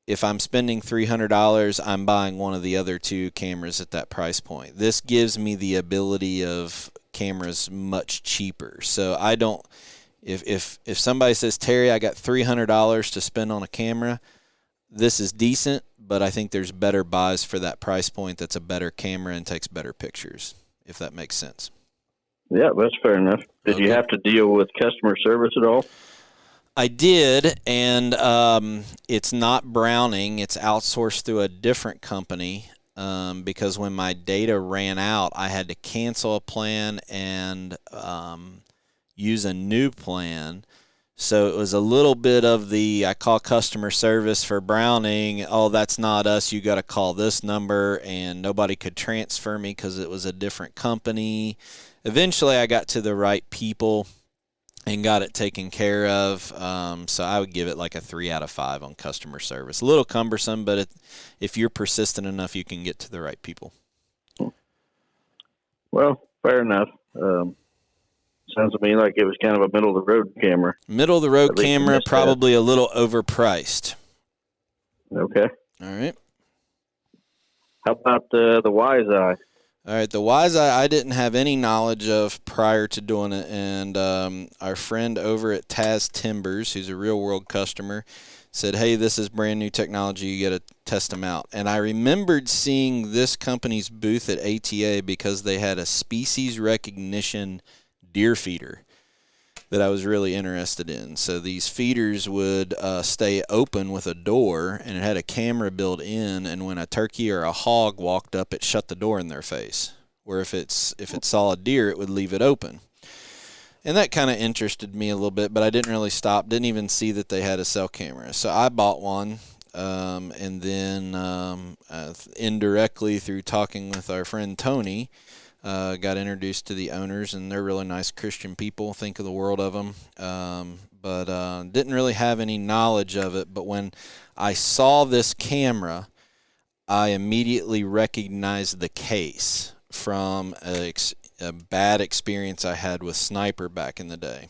if I'm spending $300, I'm buying one of the other two cameras at that price point. This gives me the ability of cameras much cheaper. So I don't, if somebody says, Terry, I got $300 to spend on a camera, this is decent, but I think there's better buys for that price point that's a better camera and takes better pictures, if that makes sense. Yeah, that's fair enough. Did you have to deal with customer service at all? I did, and it's not Browning. It's outsourced through a different company because when my data ran out, I had to cancel a plan and use a new plan. So it was a little bit of I call customer service for Browning. Oh, that's not us. You got to call this number, and nobody could transfer me because it was a different company. Eventually, I got to the right people and got it taken care of. So I would give it like a 3 out of 5 on customer service. A little cumbersome, but if you're persistent enough, you can get to the right people. Well, fair enough. Sounds to me like it was kind of a middle-of-the-road camera. Middle-of-the-road camera, probably a little overpriced. Okay. All right. How about the Wise-Eye? All right, the Wise-Eye I didn't have any knowledge of prior to doing it, and our friend over at Taz Timbers, who's a real-world customer, said, hey, this is brand new technology, you got to test them out. And I remembered seeing this company's booth at ATA because they had a species recognition deer feeder that I was really interested in. So these feeders would stay open with a door, and it had a camera built in, and when a turkey or a hog walked up, it shut the door in their face. Where if it saw a deer, it would leave it open. And that kind of interested me a little bit, but I didn't really stop. Didn't even see that they had a cell camera. So I bought one, and then indirectly through talking with our friend Tony, Got introduced to the owners, and they're really nice Christian people. Think of the world of them. But didn't really have any knowledge of it. But when I saw this camera, I immediately recognized the case from a bad experience I had with Sniper back in the day.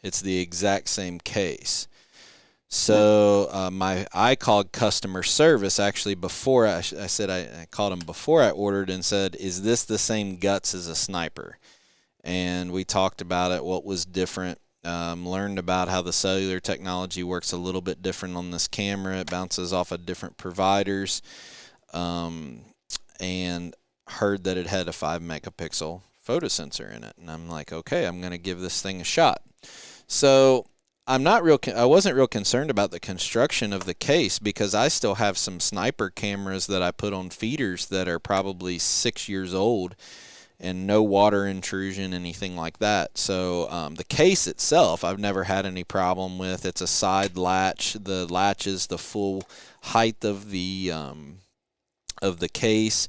It's the exact same case. So I called customer service actually before I called them before I ordered and said, is this the same guts as a Sniper? And we talked about it, what was different, learned about how the cellular technology works a little bit different on this camera. It bounces off of different providers, and heard that it had a 5 megapixel photo sensor in it. And I'm like, okay, I'm going to give this thing a shot. So I wasn't real concerned about the construction of the case because I still have some Sniper cameras that I put on feeders that are probably 6 years old and no water intrusion, anything like that. So the case itself, I've never had any problem with. It's a side latch. The latch is the full height of the case.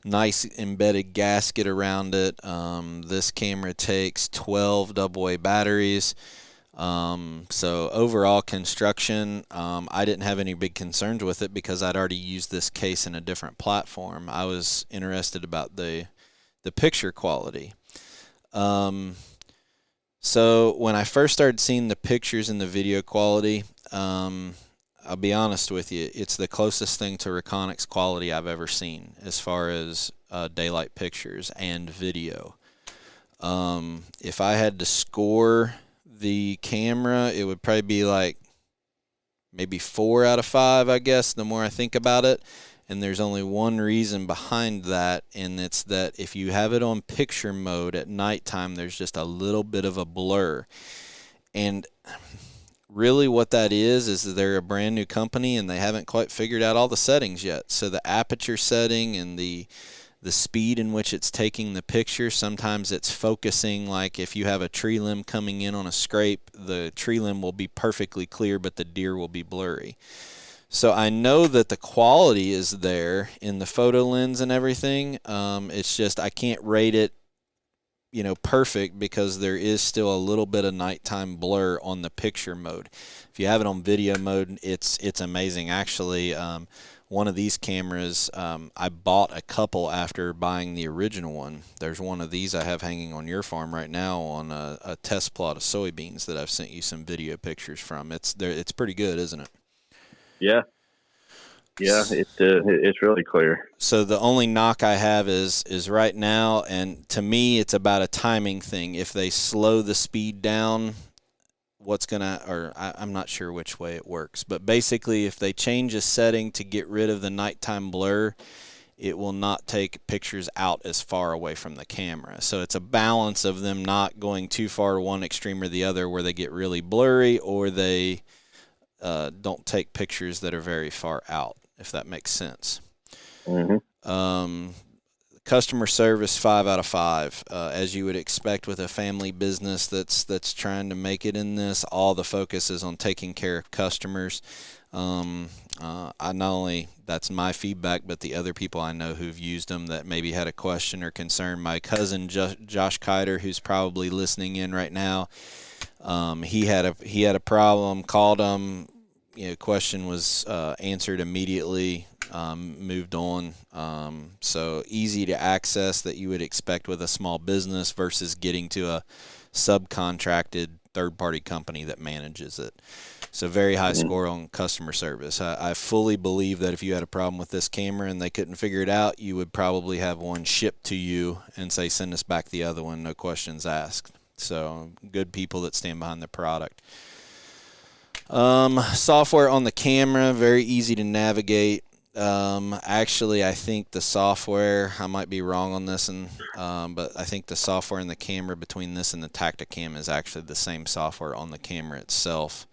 Nice embedded gasket around it. This camera takes 12 AA batteries. So overall construction, I didn't have any big concerns with it because I'd already used this case in a different platform. I was interested about the picture quality. So when I first started seeing the pictures and the video quality, I'll be honest with you, it's the closest thing to Reconyx quality I've ever seen as far as daylight pictures and video. If I had to score the camera, it would probably be like maybe 4 out of 5, I guess, the more I think about it. And there's only one reason behind that, and it's that if you have it on picture mode at nighttime, there's just a little bit of a blur. And really what that is they're a brand new company and they haven't quite figured out all the settings yet. So the aperture setting and the speed in which it's taking the picture, sometimes it's focusing, like if you have a tree limb coming in on a scrape, the tree limb will be perfectly clear, but the deer will be blurry. So I know that the quality is there in the photo lens and everything. It's just I can't rate it, perfect because there is still a little bit of nighttime blur on the picture mode. If you have it on video mode, it's amazing. Actually, one of these cameras, I bought a couple after buying the original one. There's one of these I have hanging on your farm right now on a test plot of soybeans that I've sent you some video pictures from. It's pretty good, isn't it? Yeah, it's really clear. So the only knock I have is right now, and to me, it's about a timing thing. If they slow the speed down, I'm not sure which way it works, but basically, if they change a setting to get rid of the nighttime blur, it will not take pictures out as far away from the camera. So it's a balance of them not going too far to one extreme or the other, where they get really blurry or they don't take pictures that are very far out, if that makes sense. Mm-hmm. Customer service, 5 out of 5. As you would expect with a family business that's trying to make it in this, all the focus is on taking care of customers. Not only that's my feedback, but the other people I know who've used them that maybe had a question or concern. My cousin Josh Kiter, who's probably listening in right now, he had a problem, called him. Question was answered immediately, moved on. So easy to access that you would expect with a small business versus getting to a subcontracted third-party company that manages it. So very high score on customer service. I fully believe that if you had a problem with this camera and they couldn't figure it out, you would probably have one shipped to you and say, send us back the other one, no questions asked. So good people that stand behind the product. Software on the camera, very easy to navigate. Actually, I think the software, I might be wrong on this, but I think the software in the camera between this and the Tacticam is actually the same software on the camera itself.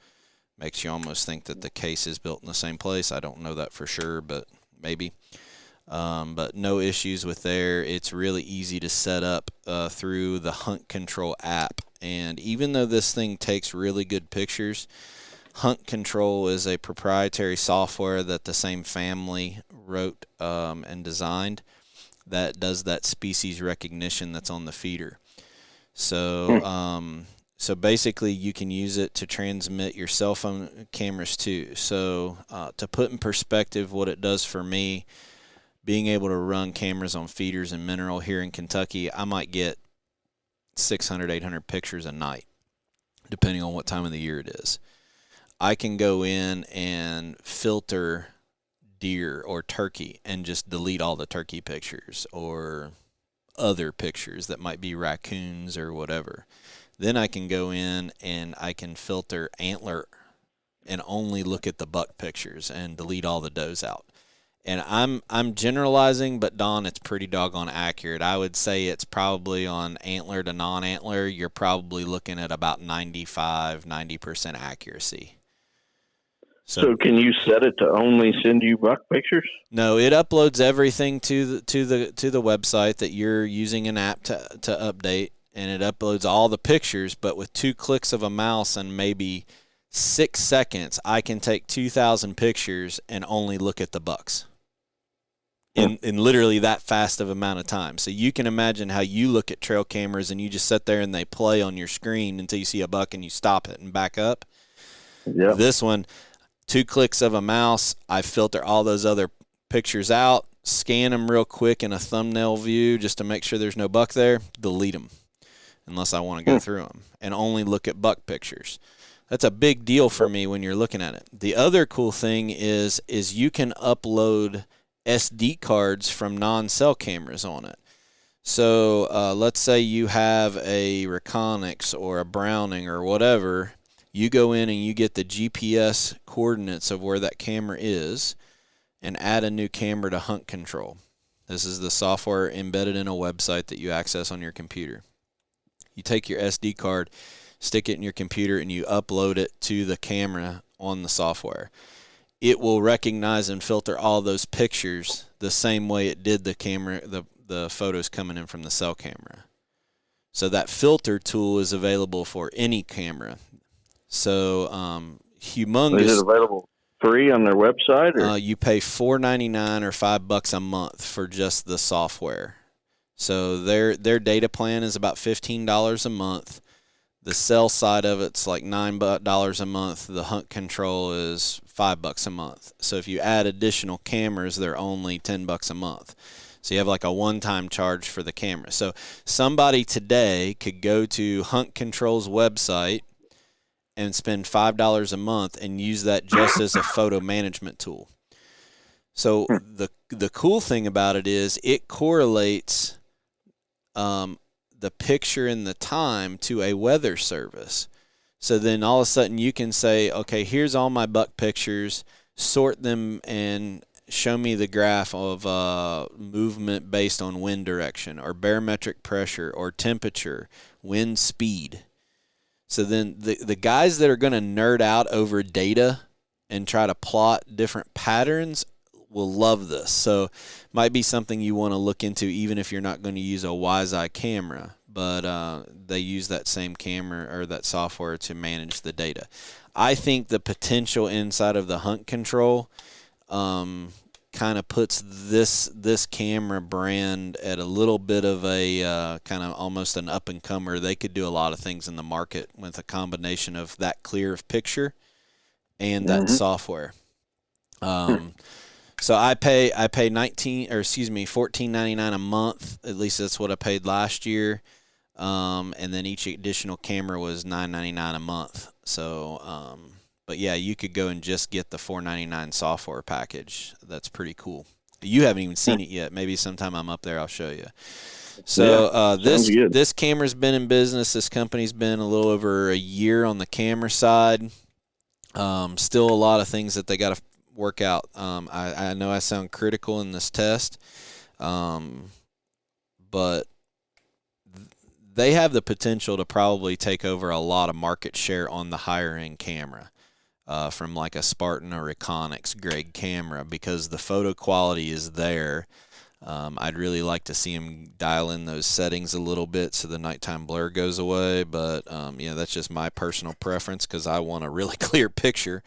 Makes you almost think that the case is built in the same place. I don't know that for sure, but maybe. But no issues with there. It's really easy to set up through the Hunt Control app. And even though this thing takes really good pictures, Hunt Control is a proprietary software that the same family wrote and designed that does that species recognition that's on the feeder. So so basically you can use it to transmit your cell phone cameras too. So to put in perspective what it does for me, being able to run cameras on feeders and mineral here in Kentucky, I might get 600, 800 pictures a night, depending on what time of the year it is. I can go in and filter deer or turkey and just delete all the turkey pictures or other pictures that might be raccoons or whatever. Then I can go in and I can filter antler and only look at the buck pictures and delete all the does out. And I'm generalizing, but Don, it's pretty doggone accurate. I would say it's probably on antler to non-antler, you're probably looking at about 90% accuracy. So can you set it to only send you buck pictures? No, it uploads everything to the website that you're using an app to update, and it uploads all the pictures, but with 2 clicks of a mouse and maybe 6 seconds, I can take 2,000 pictures and only look at the bucks in literally that fast of amount of time. So you can imagine how you look at trail cameras and you just sit there and they play on your screen until you see a buck and you stop it and back up. Yeah. This one, 2 clicks of a mouse, I filter all those other pictures out, scan them real quick in a thumbnail view just to make sure there's no buck there, delete them unless I want to go through them, and only look at buck pictures. That's a big deal for me when you're looking at it. The other cool thing is you can upload SD cards from non-cell cameras on it. So let's say you have a Reconyx or a Browning or whatever. You go in and you get the GPS coordinates of where that camera is and add a new camera to Hunt Control. This is the software embedded in a website that you access on your computer. You take your SD card, stick it in your computer, and you upload it to the camera on the software. It will recognize and filter all those pictures the same way it did the camera, the photos coming in from the cell camera. So that filter tool is available for any camera. So humongous. Is it available free on their website? Or? You pay $4.99 or $5 a month for just the software. So their data plan is about $15 a month. The cell side of it's like $9 a month. The Hunt Control is $5 a month. So if you add additional cameras, they're only $10 a month. So you have like a one-time charge for the camera. So somebody today could go to Hunt Control's website and spend $5 a month and use that just as a photo management tool. So the cool thing about it is it correlates the picture and the time to a weather service. So then all of a sudden you can say, okay, here's all my buck pictures, sort them and show me the graph of movement based on wind direction or barometric pressure or temperature, wind speed. So then the guys that are going to nerd out over data and try to plot different patterns will love this. So might be something you want to look into even if you're not going to use a WiseEye camera, but they use that same camera or that software to manage the data. I think the potential inside of the Hunt Control kind of puts this camera brand at a little bit of a kind of almost an up-and-comer. They could do a lot of things in the market with a combination of that clear of picture and that software. So I pay $14.99 a month. At least that's what I paid last year. And then each additional camera was $9.99 a month. So, but yeah, you could go and just get the $4.99 software package. That's pretty cool. You haven't even seen it yet. Maybe sometime I'm up there, I'll show you. So this camera's been in business. This company's been a little over a year on the camera side. Still a lot of things that they got to work out. I know I sound critical in this test, but they have the potential to probably take over a lot of market share on the higher end camera from like a Spartan or Reconyx grade camera because the photo quality is there. I'd really like to see them dial in those settings a little bit so the nighttime blur goes away, but that's just my personal preference because I want a really clear picture.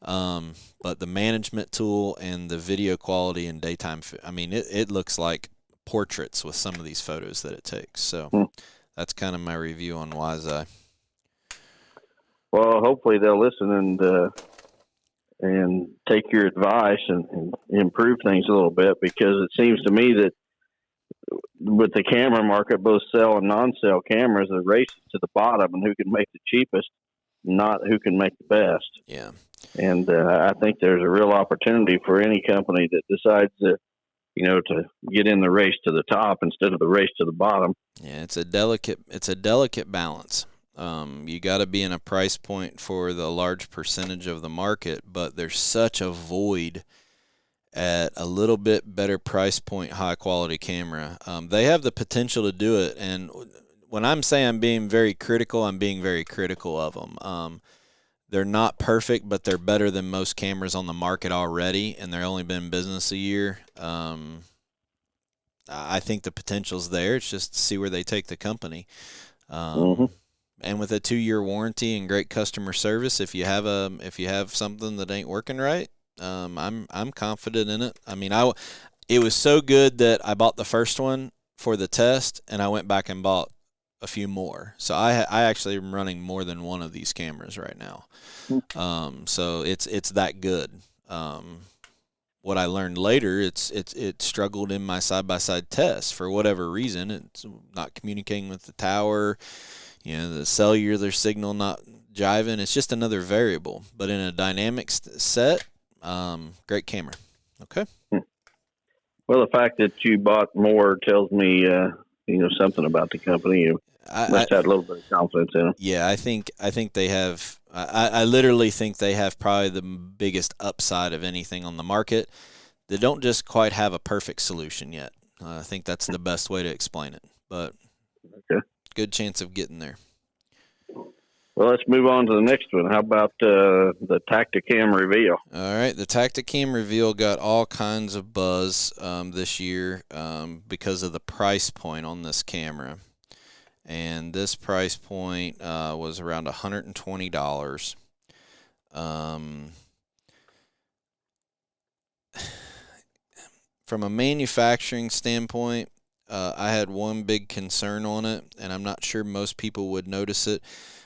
But the management tool and the video quality in daytime, I mean, it looks like portraits with some of these photos that it takes. So that's kind of my review on Wiseye. Well, hopefully they'll listen and take your advice and improve things a little bit, because it seems to me that with the camera market, both sell and non-sell cameras, the race is to the bottom and who can make the cheapest, not who can make the best. Yeah. And I think there's a real opportunity for any company that decides to get in the race to the top instead of the race to the bottom. Yeah, it's a delicate balance. You got to be in a price point for the large percentage of the market, but there's such a void at a little bit better price point, high quality camera. They have the potential to do it, and when I'm saying I'm being very critical of them. They're not perfect, but they're better than most cameras on the market already, and they've only been in business a year. I think the potential's there. It's just to see where they take the company. And with a 2-year warranty and great customer service, if you have something that ain't working right, I'm confident in it. I mean, it was so good that I bought the first one for the test, and I went back and bought a few more. So I actually am running more than one of these cameras right now. So it's that good. What I learned later, it struggled in my side-by-side test for whatever reason. It's not communicating with the tower, the cellular signal not jiving. It's just another variable. But in a dynamic set, great camera. Okay. Well, the fact that you bought more tells me, something about the company. You must have a little bit of confidence in them. Yeah, I think they have. I literally think they have probably the biggest upside of anything on the market. They don't just quite have a perfect solution yet. I think that's the best way to explain it. But good chance of getting there. Well, let's move on to the next one. How about the Tacticam Reveal? All right, the Tacticam Reveal got all kinds of buzz this year because of the price point on this camera. And this price point was around $120. From a manufacturing standpoint, I had one big concern on it, and I'm not sure most people would notice it,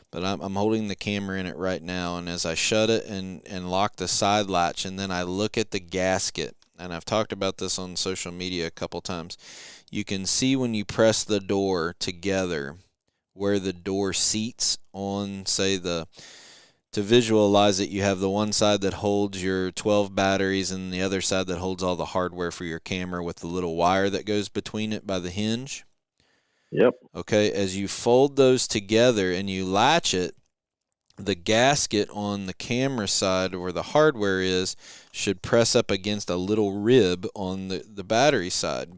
but I'm holding the camera in it right now, and as I shut it and lock the side latch, and then I look at the gasket, and I've talked about this on social media a couple times, you can see when you press the door together where the door seats on, say, to visualize it, you have the one side that holds your 12 batteries and the other side that holds all the hardware for your camera with the little wire that goes between it by the hinge. Yep. Okay, as you fold those together and you latch it, the gasket on the camera side where the hardware is should press up against a little rib on the battery side.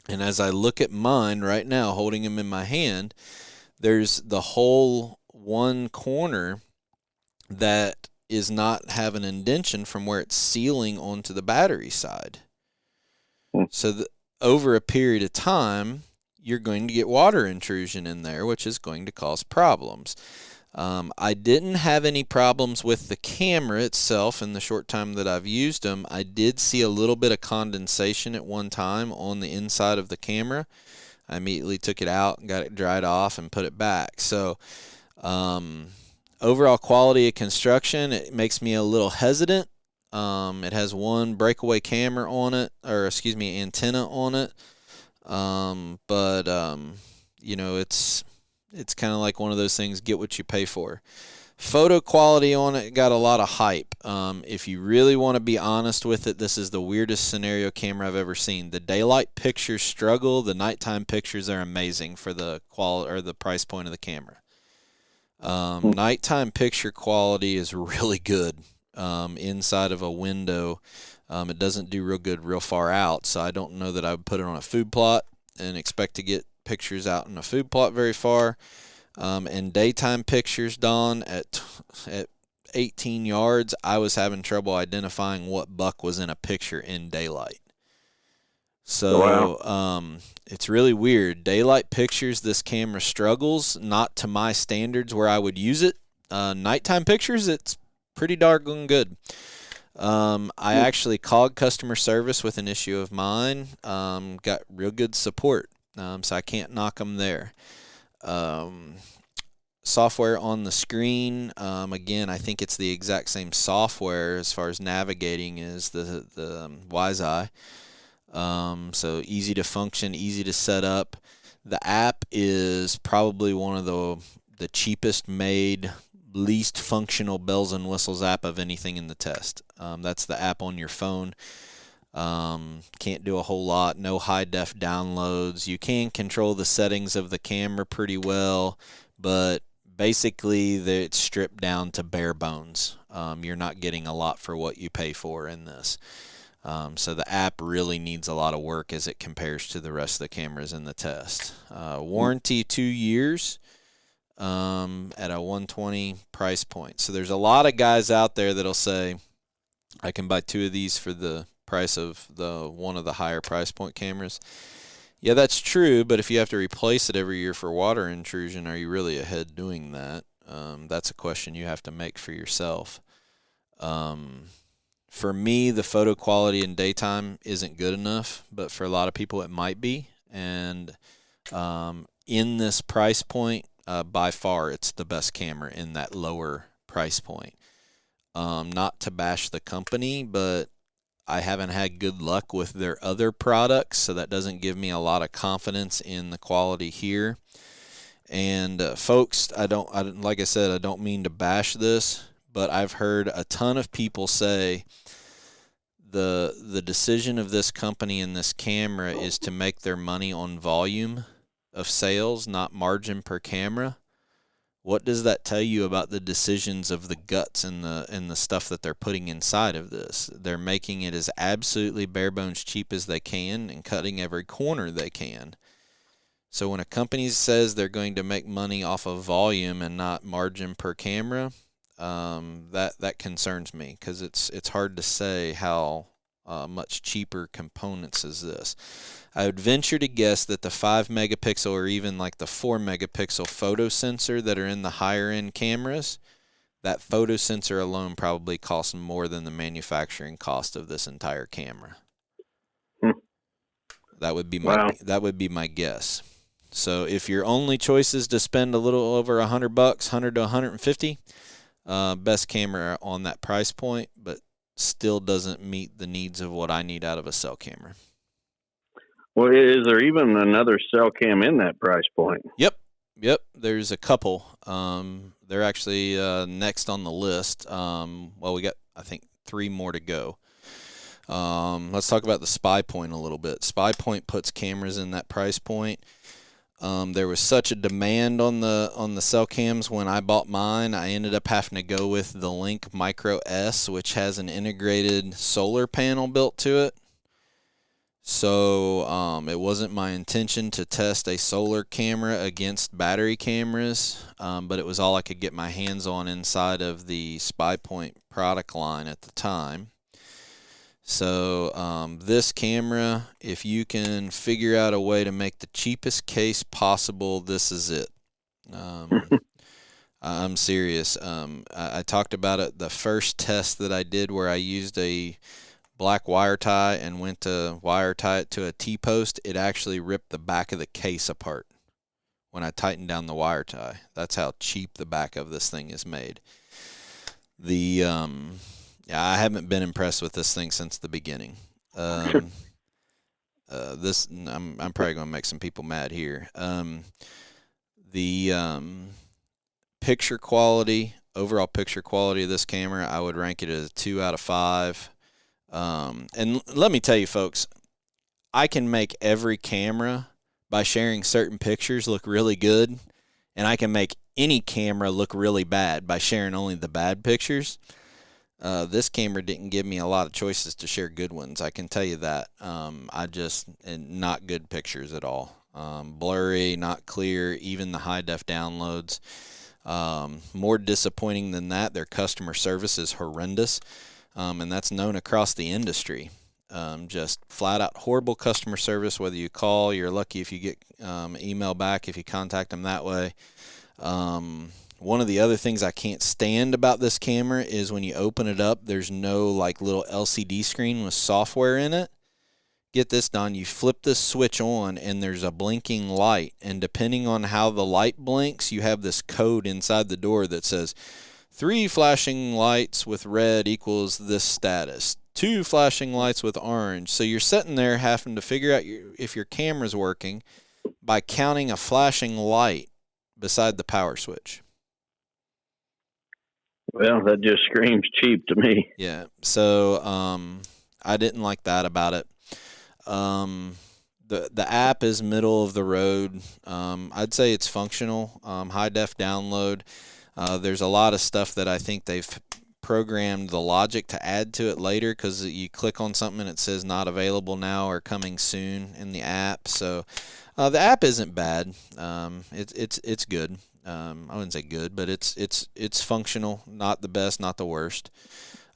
And as I look at mine right now, holding them in my hand, there's the whole one corner that is not have an indentation from where it's sealing onto the battery side. So over a period of time, you're going to get water intrusion in there, which is going to cause problems. I didn't have any problems with the camera itself in the short time that I've used them. I did see a little bit of condensation at one time on the inside of the camera. I immediately took it out and got it dried off and put it back. So overall quality of construction, it makes me a little hesitant. It has one breakaway camera on it, or excuse me, antenna on it. It's kind of like one of those things, get what you pay for. Photo quality on it got a lot of hype. If you really want to be honest with it, this is the weirdest scenario camera I've ever seen. The daylight pictures struggle. The nighttime pictures are amazing for the quality or the price point of the camera. Nighttime picture quality is really good inside of a window. It doesn't do real good real far out, so I don't know that I would put it on a food plot and expect to get pictures out in a food plot very far. And daytime pictures, Don, at 18 yards, I was having trouble identifying what buck was in a picture in daylight. So it's really weird. Daylight pictures, this camera struggles, not to my standards where I would use it. Nighttime pictures, it's pretty darn good. I actually called customer service with an issue of mine. Got real good support, so I can't knock them there. Software on the screen, again, I think it's the exact same software as far as navigating as the Wiseye. So easy to function, easy to set up. The app is probably one of the cheapest made, least functional bells and whistles app of anything in the test. That's the app on your phone. Can't do a whole lot. No high def downloads. You can control the settings of the camera pretty well, but basically it's stripped down to bare bones. You're not getting a lot for what you pay for in this. So the app really needs a lot of work as it compares to the rest of the cameras in the test. Warranty 2 years at a $120 price point. So there's a lot of guys out there that'll say, I can buy 2 of these for the price of one of the higher price point cameras. Yeah, that's true, but if you have to replace it every year for water intrusion, are you really ahead doing that? That's a question you have to make for yourself. For me, the photo quality in daytime isn't good enough, but for a lot of people it might be. And in this price point, by far it's the best camera in that lower price point. Not to bash the company, but I haven't had good luck with their other products, so that doesn't give me a lot of confidence in the quality here. And folks, I don't like I said, I don't mean to bash this, but I've heard a ton of people say the decision of this company and this camera is to make their money on volume of sales, not margin per camera. What does that tell you about the decisions of the guts and the stuff that they're putting inside of this? They're making it as absolutely bare bones cheap as they can and cutting every corner they can. So when a company says they're going to make money off of volume and not margin per camera, that concerns me, because it's hard to say how much cheaper components is this. I would venture to guess that the 5 megapixel or even like the 4 megapixel photo sensor that are in the higher end cameras, that photo sensor alone probably costs more than the manufacturing cost of this entire camera. That would be my guess. So if your only choice is to spend a little over $100, 100 to 150, best camera on that price point, but still doesn't meet the needs of what I need out of a cell camera. Well, is there even another cell cam in that price point? Yep. There's a couple. They're actually next on the list. Well, we got, I think, 3 more to go. Let's talk about the Spy Point a little bit. Spy Point puts cameras in that price point. There was such a demand on the cell cams when I bought mine, I ended up having to go with the Link Micro S, which has an integrated solar panel built to it. So it wasn't my intention to test a solar camera against battery cameras, but it was all I could get my hands on inside of the Spy Point product line at the time. So this camera, if you can figure out a way to make the cheapest case possible, this is it. I'm serious. I talked about it, the first test that I did where I used a black wire tie and went to wire tie it to a T-post. It actually ripped the back of the case apart when I tightened down the wire tie. That's how cheap the back of this thing is made. Yeah, I haven't been impressed with this thing since the beginning. I'm probably going to make some people mad here. The picture quality, overall picture quality of this camera, I would rank it as a 2 out of 5. And let me tell you, folks, I can make every camera by sharing certain pictures look really good, and I can make any camera look really bad by sharing only the bad pictures. This camera didn't give me a lot of choices to share good ones, I can tell you that. And not good pictures at all. Blurry, not clear, even the high-def downloads. More disappointing than that, their customer service is horrendous, and that's known across the industry. Just flat-out horrible customer service, whether you call, you're lucky if you get email back if you contact them that way. One of the other things I can't stand about this camera is when you open it up, there's no like little LCD screen with software in it. Get this, Don, you flip this switch on and there's a blinking light, and depending on how the light blinks, you have this code inside the door that says 3 flashing lights with red equals this status, 2 flashing lights with orange. So you're sitting there having to figure out if your camera's working by counting a flashing light beside the power switch. Well, that just screams cheap to me. Yeah, so I didn't like that about it. The app is middle of the road. I'd say it's functional. High def download. There's a lot of stuff that I think they've programmed the logic to add to it later, because you click on something and it says not available now or coming soon in the app. So the app isn't bad. It's good. I wouldn't say good, but it's functional. Not the best, not the worst.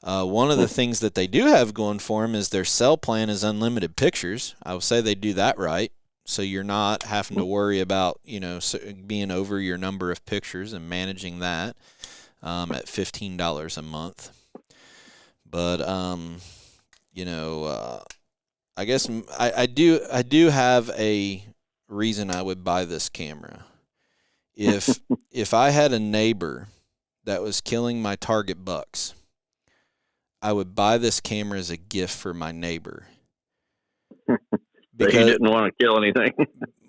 One of the things that they do have going for them is their cell plan is unlimited pictures. I would say they do that right, so you're not having to worry about being over your number of pictures and managing that at $15 a month. But I guess I do have a reason I would buy this camera. If I had a neighbor that was killing my target bucks, I would buy this camera as a gift for my neighbor. Because he didn't want to kill anything.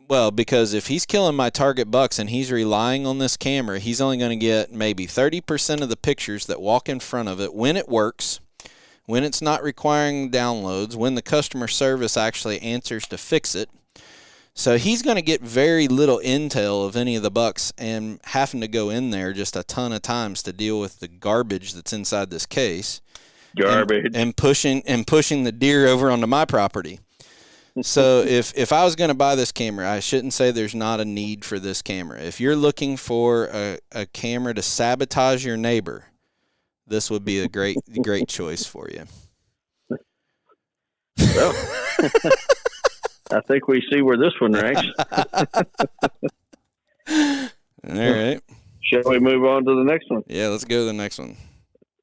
Well, because if he's killing my target bucks and he's relying on this camera, he's only going to get maybe 30% of the pictures that walk in front of it when it works, when it's not requiring downloads, when the customer service actually answers to fix it. So he's going to get very little intel of any of the bucks and having to go in there just a ton of times to deal with the garbage that's inside this case. Garbage. And pushing the deer over onto my property. So if I was going to buy this camera, I shouldn't say there's not a need for this camera. If you're looking for a camera to sabotage your neighbor, this would be a great choice for you. Well, I think we see where this one ranks. All right. Shall we move on to the next one? Yeah, let's go to the next one.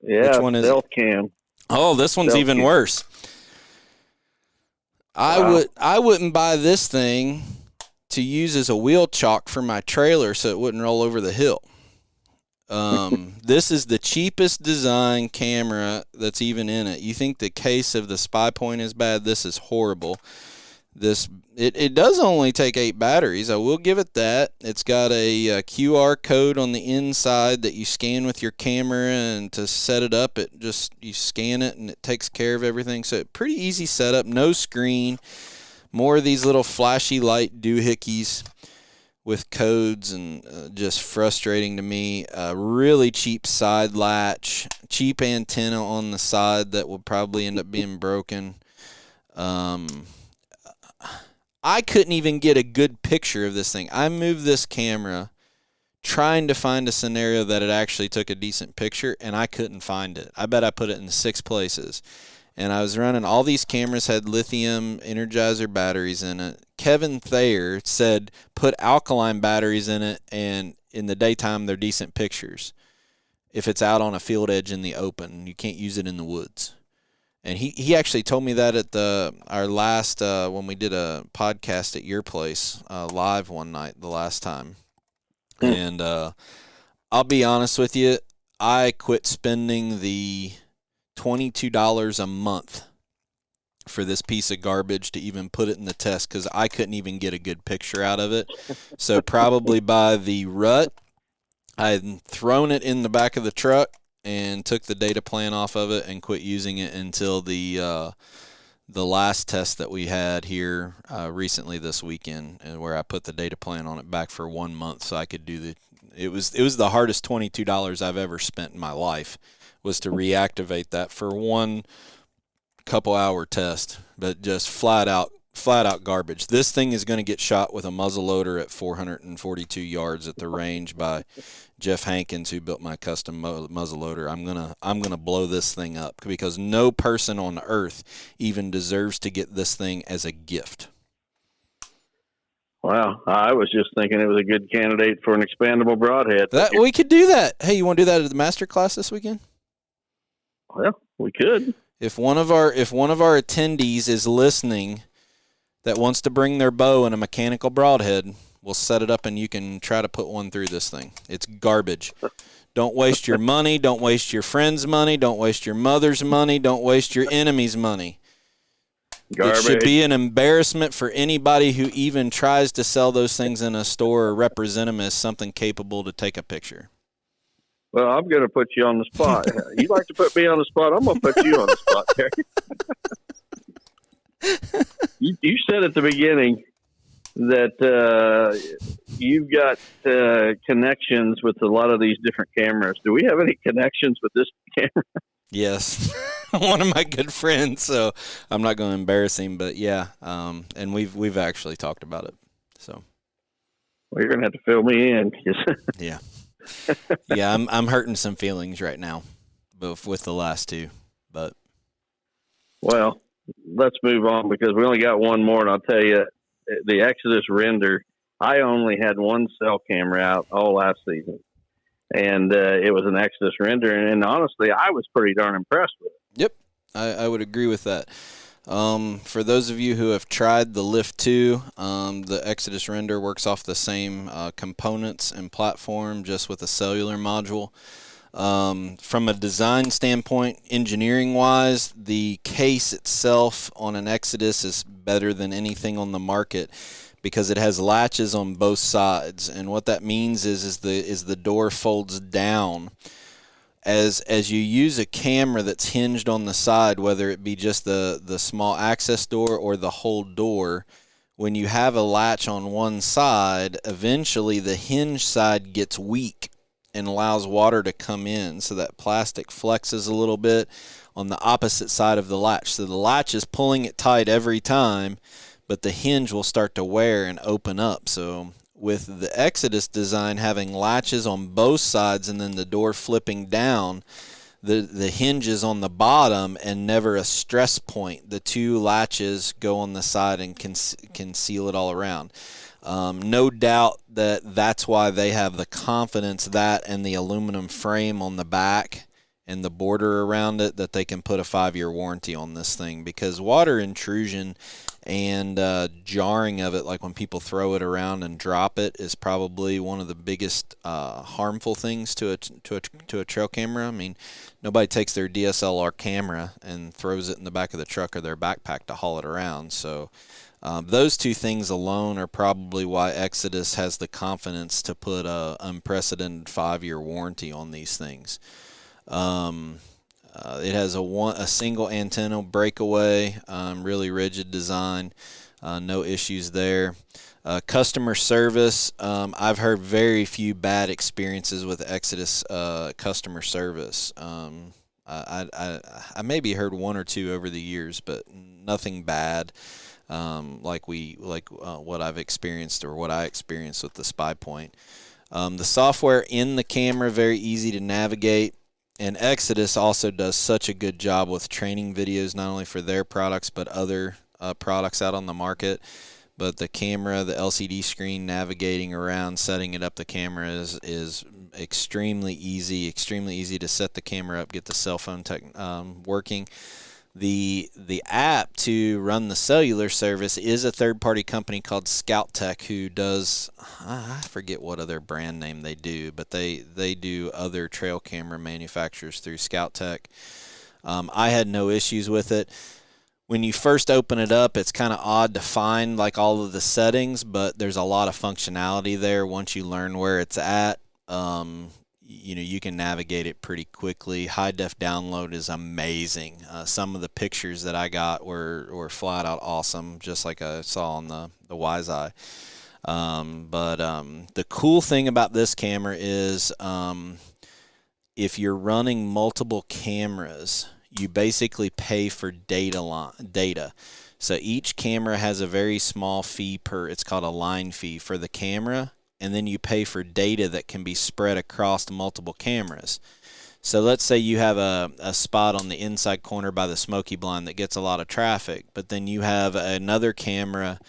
Yeah, which one is Stealth Cam. Oh, this one's Stealth even Cam. worse. I wouldn't buy this thing to use as a wheel chock for my trailer so it wouldn't roll over the hill. This is the cheapest design camera that's even in it. You think the case of the Spy Point is bad? This is horrible. It does only take 8 batteries. I will give it that. It's got a QR code on the inside that you scan with your camera, and to set it up, you scan it and it takes care of everything. So pretty easy setup. No screen. More of these little flashy light doohickeys with codes, and just frustrating to me. Really cheap side latch, cheap antenna on the side that will probably end up being broken. I couldn't even get a good picture of this thing. I moved this camera trying to find a scenario that it actually took a decent picture, and I couldn't find it. I bet I put it in 6 places. And I was running, all these cameras had lithium Energizer batteries in it. Kevin Thayer said put alkaline batteries in it, and in the daytime they're decent pictures. If it's out on a field edge in the open, you can't use it in the woods. And he actually told me that at our last when we did a podcast at your place live one night the last time. And I'll be honest with you, I quit spending the $22 a month for this piece of garbage to even put it in the test, because I couldn't even get a good picture out of it. So probably by the rut, I had thrown it in the back of the truck and took the data plan off of it and quit using it until the last test that we had here recently this weekend, where I put the data plan on it back for 1 month so I could do it was the hardest $22 I've ever spent in my life, was to reactivate that for one couple hour test, but just flat out garbage. This thing is going to get shot with a muzzleloader at 442 yards at the range by Jeff Hankins, who built my custom muzzleloader. I'm gonna blow this thing up, because no person on earth even deserves to get this thing as a gift. Wow, I was just thinking it was a good candidate for an expandable broadhead. We could do that. Hey, you want to do that at the master class this weekend? Well, we could. If one of our attendees is listening that wants to bring their bow and a mechanical broadhead, we'll set it up and you can try to put one through this thing. It's garbage. Don't waste your money. Don't waste your friend's money. Don't waste your mother's money. Don't waste your enemy's money. Garbage. It should be an embarrassment for anybody who even tries to sell those things in a store or represent them as something capable to take a picture. Well, I'm going to put you on the spot. You like to put me on the spot? I'm going to put you on the spot, Terry. You said at the beginning that you've got connections with a lot of these different cameras. Do we have any connections with this camera? Yes, one of my good friends. So I'm not going to embarrass him, but yeah, and we've actually talked about it. So, well, you're going to have to fill me in. Yeah, yeah, I'm hurting some feelings right now, both with the last two. But well, let's move on because we only got one more, and I'll tell you, the Exodus render. I only had one cell camera out all last season. And it was an Exodus render, and honestly, I was pretty darn impressed with it. Yep, I would agree with that. For those of you who have tried the Lift 2, the Exodus render works off the same components and platform, just with a cellular module. From a design standpoint, engineering-wise, the case itself on an Exodus is better than anything on the market, because it has latches on both sides, and what that means is the door folds down. As you use a camera that's hinged on the side, whether it be just the small access door or the whole door, when you have a latch on one side, eventually the hinge side gets weak and allows water to come in, so that plastic flexes a little bit on the opposite side of the latch. So the latch is pulling it tight every time, but the hinge will start to wear and open up. So with the Exodus design having latches on both sides and then the door flipping down, the hinge is on the bottom and never a stress point. The two latches go on the side and can seal it all around. No doubt that's why they have the confidence, that and the aluminum frame on the back and the border around it, that they can put a 5-year warranty on this thing, because water intrusion and jarring of it, like when people throw it around and drop it, is probably one of the biggest harmful things to a trail camera. I mean, nobody takes their DSLR camera and throws it in the back of the truck or their backpack to haul it around. So those two things alone are probably why Exodus has the confidence to put a unprecedented 5-year warranty on these things. It has a single antenna breakaway, really rigid design, no issues there. Customer service, I've heard very few bad experiences with Exodus customer service. I maybe heard one or two over the years, but nothing bad like what I've experienced or what I experienced with the Spy Point. The software in the camera, very easy to navigate. And Exodus also does such a good job with training videos, not only for their products, but other products out on the market. But the camera, the LCD screen, navigating around, setting it up, the camera is extremely easy to set the camera up, get the cell phone working. The app to run the cellular service is a third-party company called Scout Tech, who does, I forget what other brand name they do, but they do other trail camera manufacturers through Scout Tech. I had no issues with it. When you first open it up, it's kind of odd to find like all of the settings, but there's a lot of functionality there once you learn where it's at. You can navigate it pretty quickly. High def download is amazing. Some of the pictures that I got were flat out awesome, just like I saw on the WiseEye. But the cool thing about this camera is if you're running multiple cameras, you basically pay for data. So each camera has a very small fee it's called a line fee for the camera, and then you pay for data that can be spread across multiple cameras. So let's say you have a spot on the inside corner by the Smoky Blind that gets a lot of traffic, but then you have another camera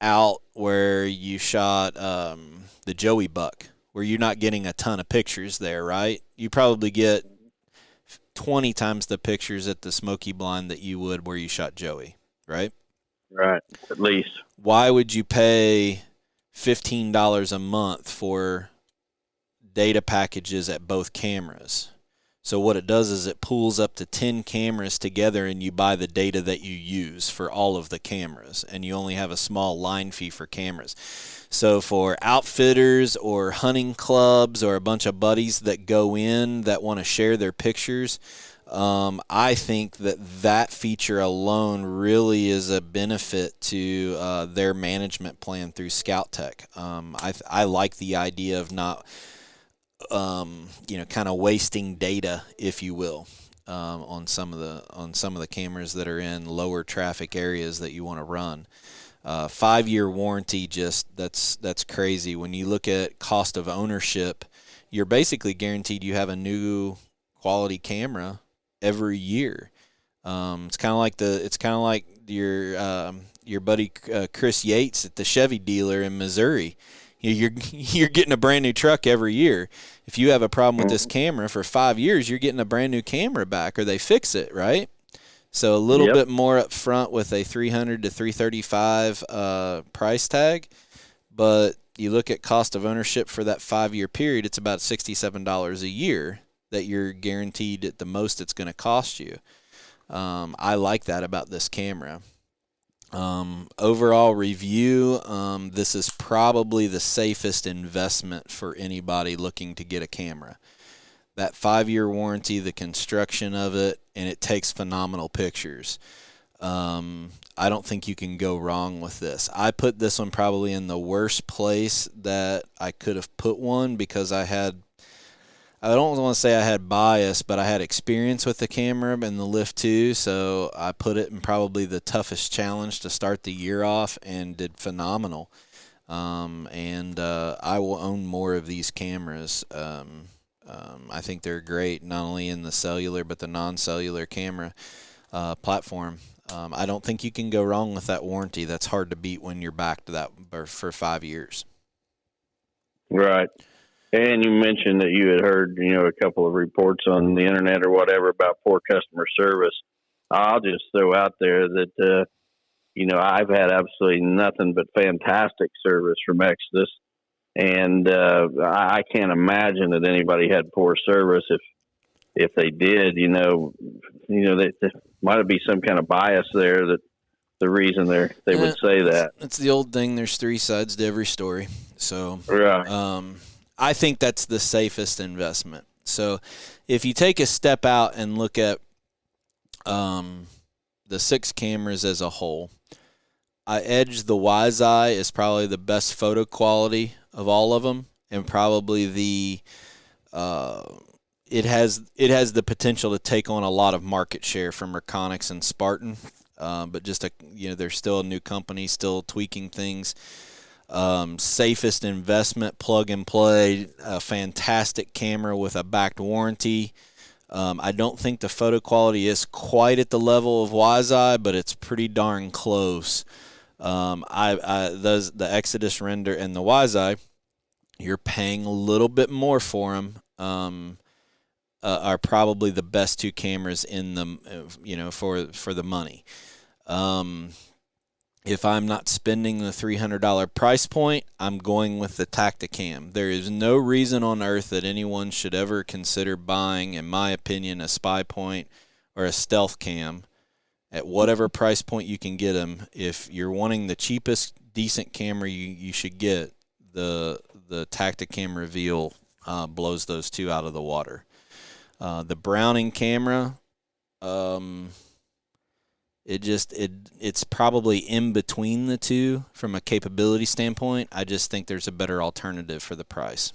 out where you shot the Joey buck, where you're not getting a ton of pictures there, right? You probably get 20 times the pictures at the Smoky Blind that you would where you shot Joey, right? Right, at least. Why would you pay $15 a month for data packages at both cameras? So what it does is it pulls up to 10 cameras together, and you buy the data that you use for all of the cameras, and you only have a small line fee for cameras. So for outfitters or hunting clubs or a bunch of buddies that go in that want to share their pictures, I think that feature alone really is a benefit to their management plan through Scout Tech. I like the idea of not kind of wasting data, if you will, on some of the cameras that are in lower traffic areas that you want to run. 5-year warranty, that's crazy. When you look at cost of ownership, you're basically guaranteed you have a new quality camera every year. It's kind of like your buddy Chris Yates at the Chevy dealer in Missouri. You're getting a brand new truck every year. If you have a problem with this camera for 5 years, you're getting a brand new camera back, or they fix it, right? So a little bit more up front with a $300 to $335 price tag, but you look at cost of ownership for that 5-year period, it's about $67 a year that you're guaranteed at the most it's going to cost you. I like that about this camera. Overall review, this is probably the safest investment for anybody looking to get a camera. That 5-year warranty, the construction of it, and it takes phenomenal pictures. I don't think you can go wrong with this. I put this one probably in the worst place that I could have put one, because I don't want to say I had bias, but I had experience with the camera and the Lift 2, so I put it in probably the toughest challenge to start the year off and did phenomenal. I will own more of these cameras. I think they're great, not only in the cellular but the non-cellular camera platform. I don't think you can go wrong with that warranty. That's hard to beat when you're back to that for 5 years. Right. And you mentioned that you had heard, a couple of reports on the internet or whatever about poor customer service. I'll just throw out there that, I've had absolutely nothing but fantastic service from Exodus. And I can't imagine that anybody had poor service. If they did, there might be some kind of bias there, that the reason they would say that. It's the old thing. There's 3 sides to every story. So right. I think that's the safest investment. So if you take a step out and look at the 6 cameras as a whole, I edge the WiseEye is probably the best photo quality of all of them, and probably it has the potential to take on a lot of market share from Reconyx and Spartan, but they're still a new company, still tweaking things. Safest investment, plug and play, a fantastic camera with a backed warranty. I don't think the photo quality is quite at the level of WiseEye, but it's pretty darn close. The Exodus Render and the WiseEye, you're paying a little bit more for them. Are probably the best 2 cameras in them, for the money. If I'm not spending the $300 price point, I'm going with the Tacticam. There is no reason on earth that anyone should ever consider buying, in my opinion, a Spy Point or a Stealth Cam at whatever price point you can get them. If you're wanting the cheapest decent camera you should get, the Tacticam Reveal blows those 2 out of the water. The Browning camera, it's probably in between the 2 from a capability standpoint. I just think there's a better alternative for the price.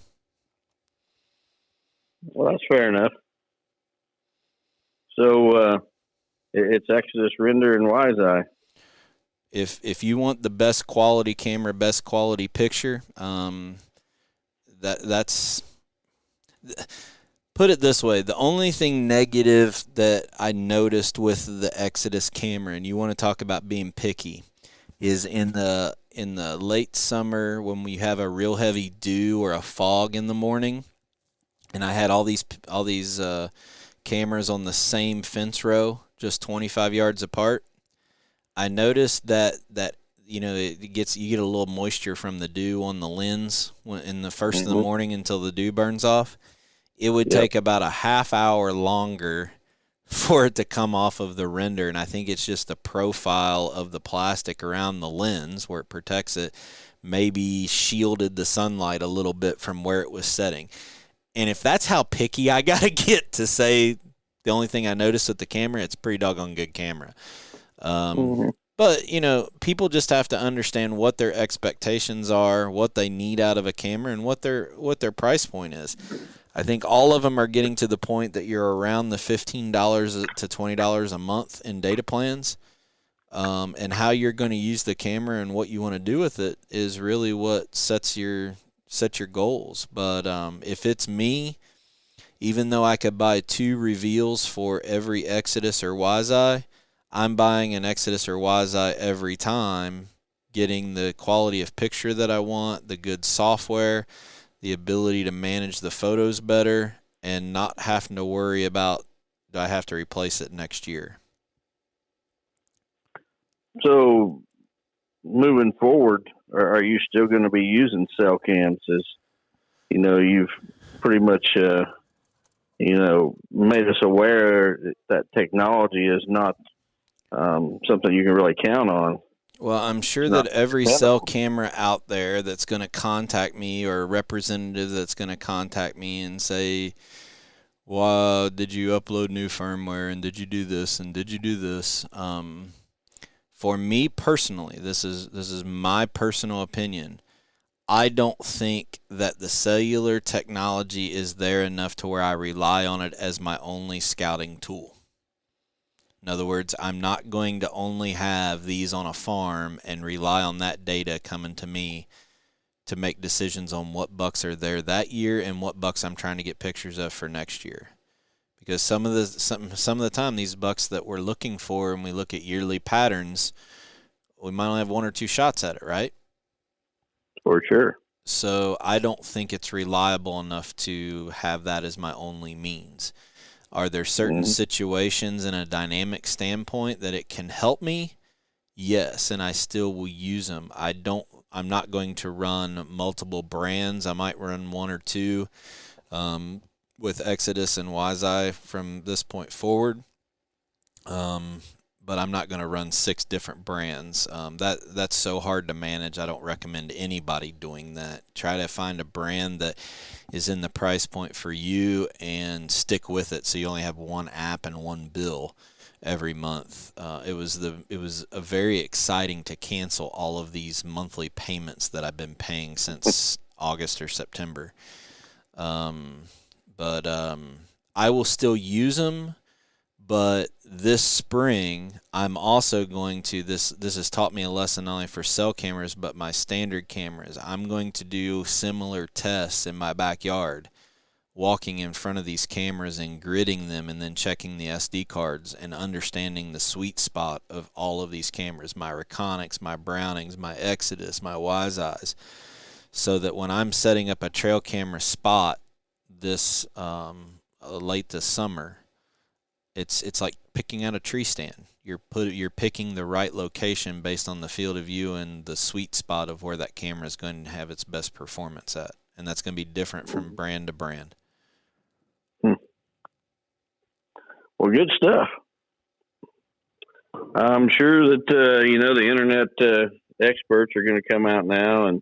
Well, that's fair enough. So it's Exodus Render and WiseEye. If you want the best quality camera, best quality picture, that's. Put it this way, the only thing negative that I noticed with the Exodus camera, and you want to talk about being picky, is in the late summer when we have a real heavy dew or a fog in the morning, and I had all these cameras on the same fence row, just 25 yards apart. I noticed that you get a little moisture from the dew on the lens in the first of the morning until the dew burns off. It would take about a half hour longer for it to come off of the render, and I think it's just the profile of the plastic around the lens where it protects it maybe shielded the sunlight a little bit from where it was setting. And if that's how picky I got to get to say the only thing I noticed with the camera, it's a pretty doggone good camera. But, people just have to understand what their expectations are, what they need out of a camera, and what their price point is. I think all of them are getting to the point that you're around the $15 to $20 a month in data plans. And how you're going to use the camera and what you want to do with it is really what sets your goals. But if it's me, even though I could buy 2 reveals for every Exodus or Wiseye, I'm buying an Exodus or Wiseye every time, getting the quality of picture that I want, the good software, the ability to manage the photos better, and not having to worry about, do I have to replace it next year? So, moving forward, are you still going to be using cell cams? As you've pretty much, made us aware that technology is not something you can really count on. Well, I'm sure that every cell camera out there that's going to contact me, or a representative that's going to contact me and say, well, did you upload new firmware, and did you do this, and did you do this? For me personally, this is my personal opinion, I don't think that the cellular technology is there enough to where I rely on it as my only scouting tool. In other words, I'm not going to only have these on a farm and rely on that data coming to me to make decisions on what bucks are there that year and what bucks I'm trying to get pictures of for next year. Because some of the time, these bucks that we're looking for, and we look at yearly patterns, we might only have 1 or 2 shots at it, right? For sure. So I don't think it's reliable enough to have that as my only means. Are there certain situations in a dynamic standpoint that it can help me? Yes, and I still will use them. I'm not going to run multiple brands. I might run 1 or 2 with Exodus and Wiseye from this point forward. But I'm not going to run 6 different brands. That's so hard to manage. I don't recommend anybody doing that. Try to find a brand that is in the price point for you and stick with it, so you only have 1 app and 1 bill every month. It was very exciting to cancel all of these monthly payments that I've been paying since August or September. But I will still use them. But this spring, I'm also going to, this has taught me a lesson not only for cell cameras, but my standard cameras. I'm going to do similar tests in my backyard, walking in front of these cameras and gridding them, and then checking the SD cards and understanding the sweet spot of all of these cameras, my Reconics, my Brownings, my Exodus, my Wiseyes, so that when I'm setting up a trail camera spot this late this summer, it's like picking out a tree stand. You're picking the right location based on the field of view and the sweet spot of where that camera is going to have its best performance at, and that's going to be different from brand to brand. Well, good stuff. I'm sure that the internet experts are going to come out now and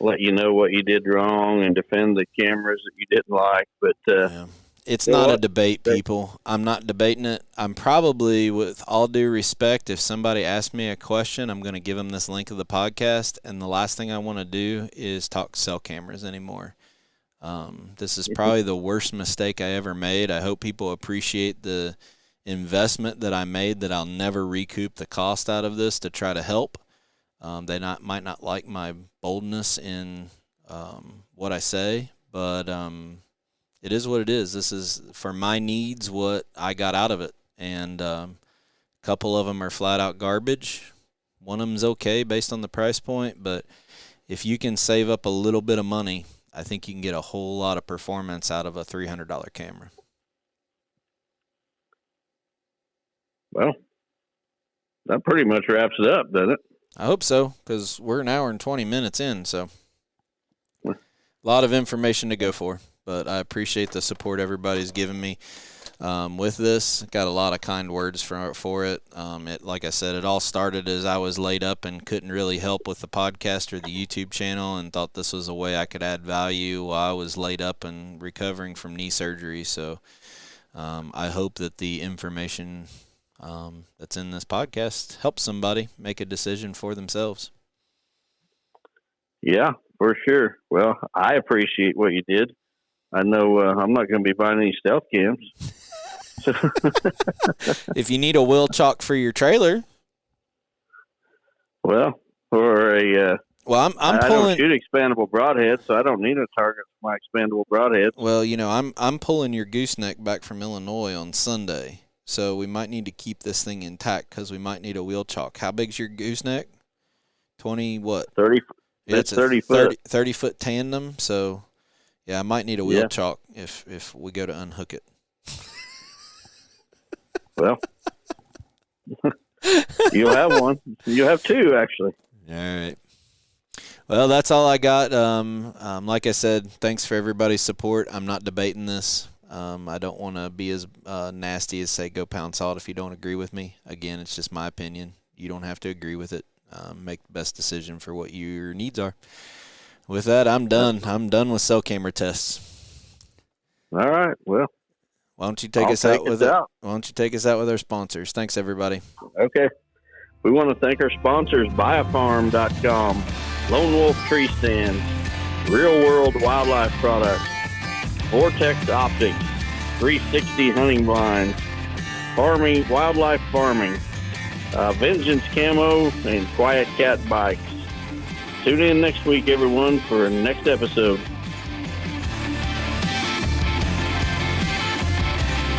let you know what you did wrong and defend the cameras that you didn't like, but. Yeah. It's not a debate, people. I'm not debating it. I'm probably, with all due respect, if somebody asks me a question, I'm going to give them this link of the podcast, and the last thing I want to do is talk cell cameras anymore. This is probably the worst mistake I ever made. I hope people appreciate the investment that I made, that I'll never recoup the cost out of this to try to help. They might not like my boldness in what I say, but it is what it is. This is, for my needs, what I got out of it. And a couple of them are flat out garbage. One of them's okay based on the price point, but if you can save up a little bit of money, I think you can get a whole lot of performance out of a $300 camera. Well, that pretty much wraps it up, doesn't it? I hope so, because we're an hour and 20 minutes in, so a lot of information to go for. But I appreciate the support everybody's given me with this. Got a lot of kind words for it. Like I said, it all started as I was laid up and couldn't really help with the podcast or the YouTube channel, and thought this was a way I could add value while I was laid up and recovering from knee surgery. So I hope that the information that's in this podcast helps somebody make a decision for themselves. Yeah, for sure. Well, I appreciate what you did. I know I'm not going to be buying any stealth cams. If you need a wheel chock for your trailer, well, or a well, I'm I pulling. don't shoot expandable broadhead, so I don't need a target for my expandable broadhead. Well, I'm pulling your gooseneck back from Illinois on Sunday, so we might need to keep this thing intact because we might need a wheel chock. How big's your gooseneck? 20 what? 30. It's 30 foot. 30 foot tandem. So, yeah, I might need a wheel chock if we go to unhook it. Well, you'll have one. You'll have two, actually. All right. Well, that's all I got. Like I said, thanks for everybody's support. I'm not debating this. I don't want to be as nasty as say go pound salt if you don't agree with me. Again, it's just my opinion. You don't have to agree with it. Make the best decision for what your needs are. With that, I'm done. I'm done with cell camera tests. All right. Well, why don't you take us out with it? Why don't you take us out with our sponsors? Thanks, everybody. Okay. We want to thank our sponsors, BuyAFarm.com, Lone Wolf Tree Stands, Real World Wildlife Products, Vortex Optics, 360 Hunting Blinds, Farming, Wildlife Farming, Vengeance Camo, and Quiet Cat Bikes. Tune in next week, everyone, for the next episode.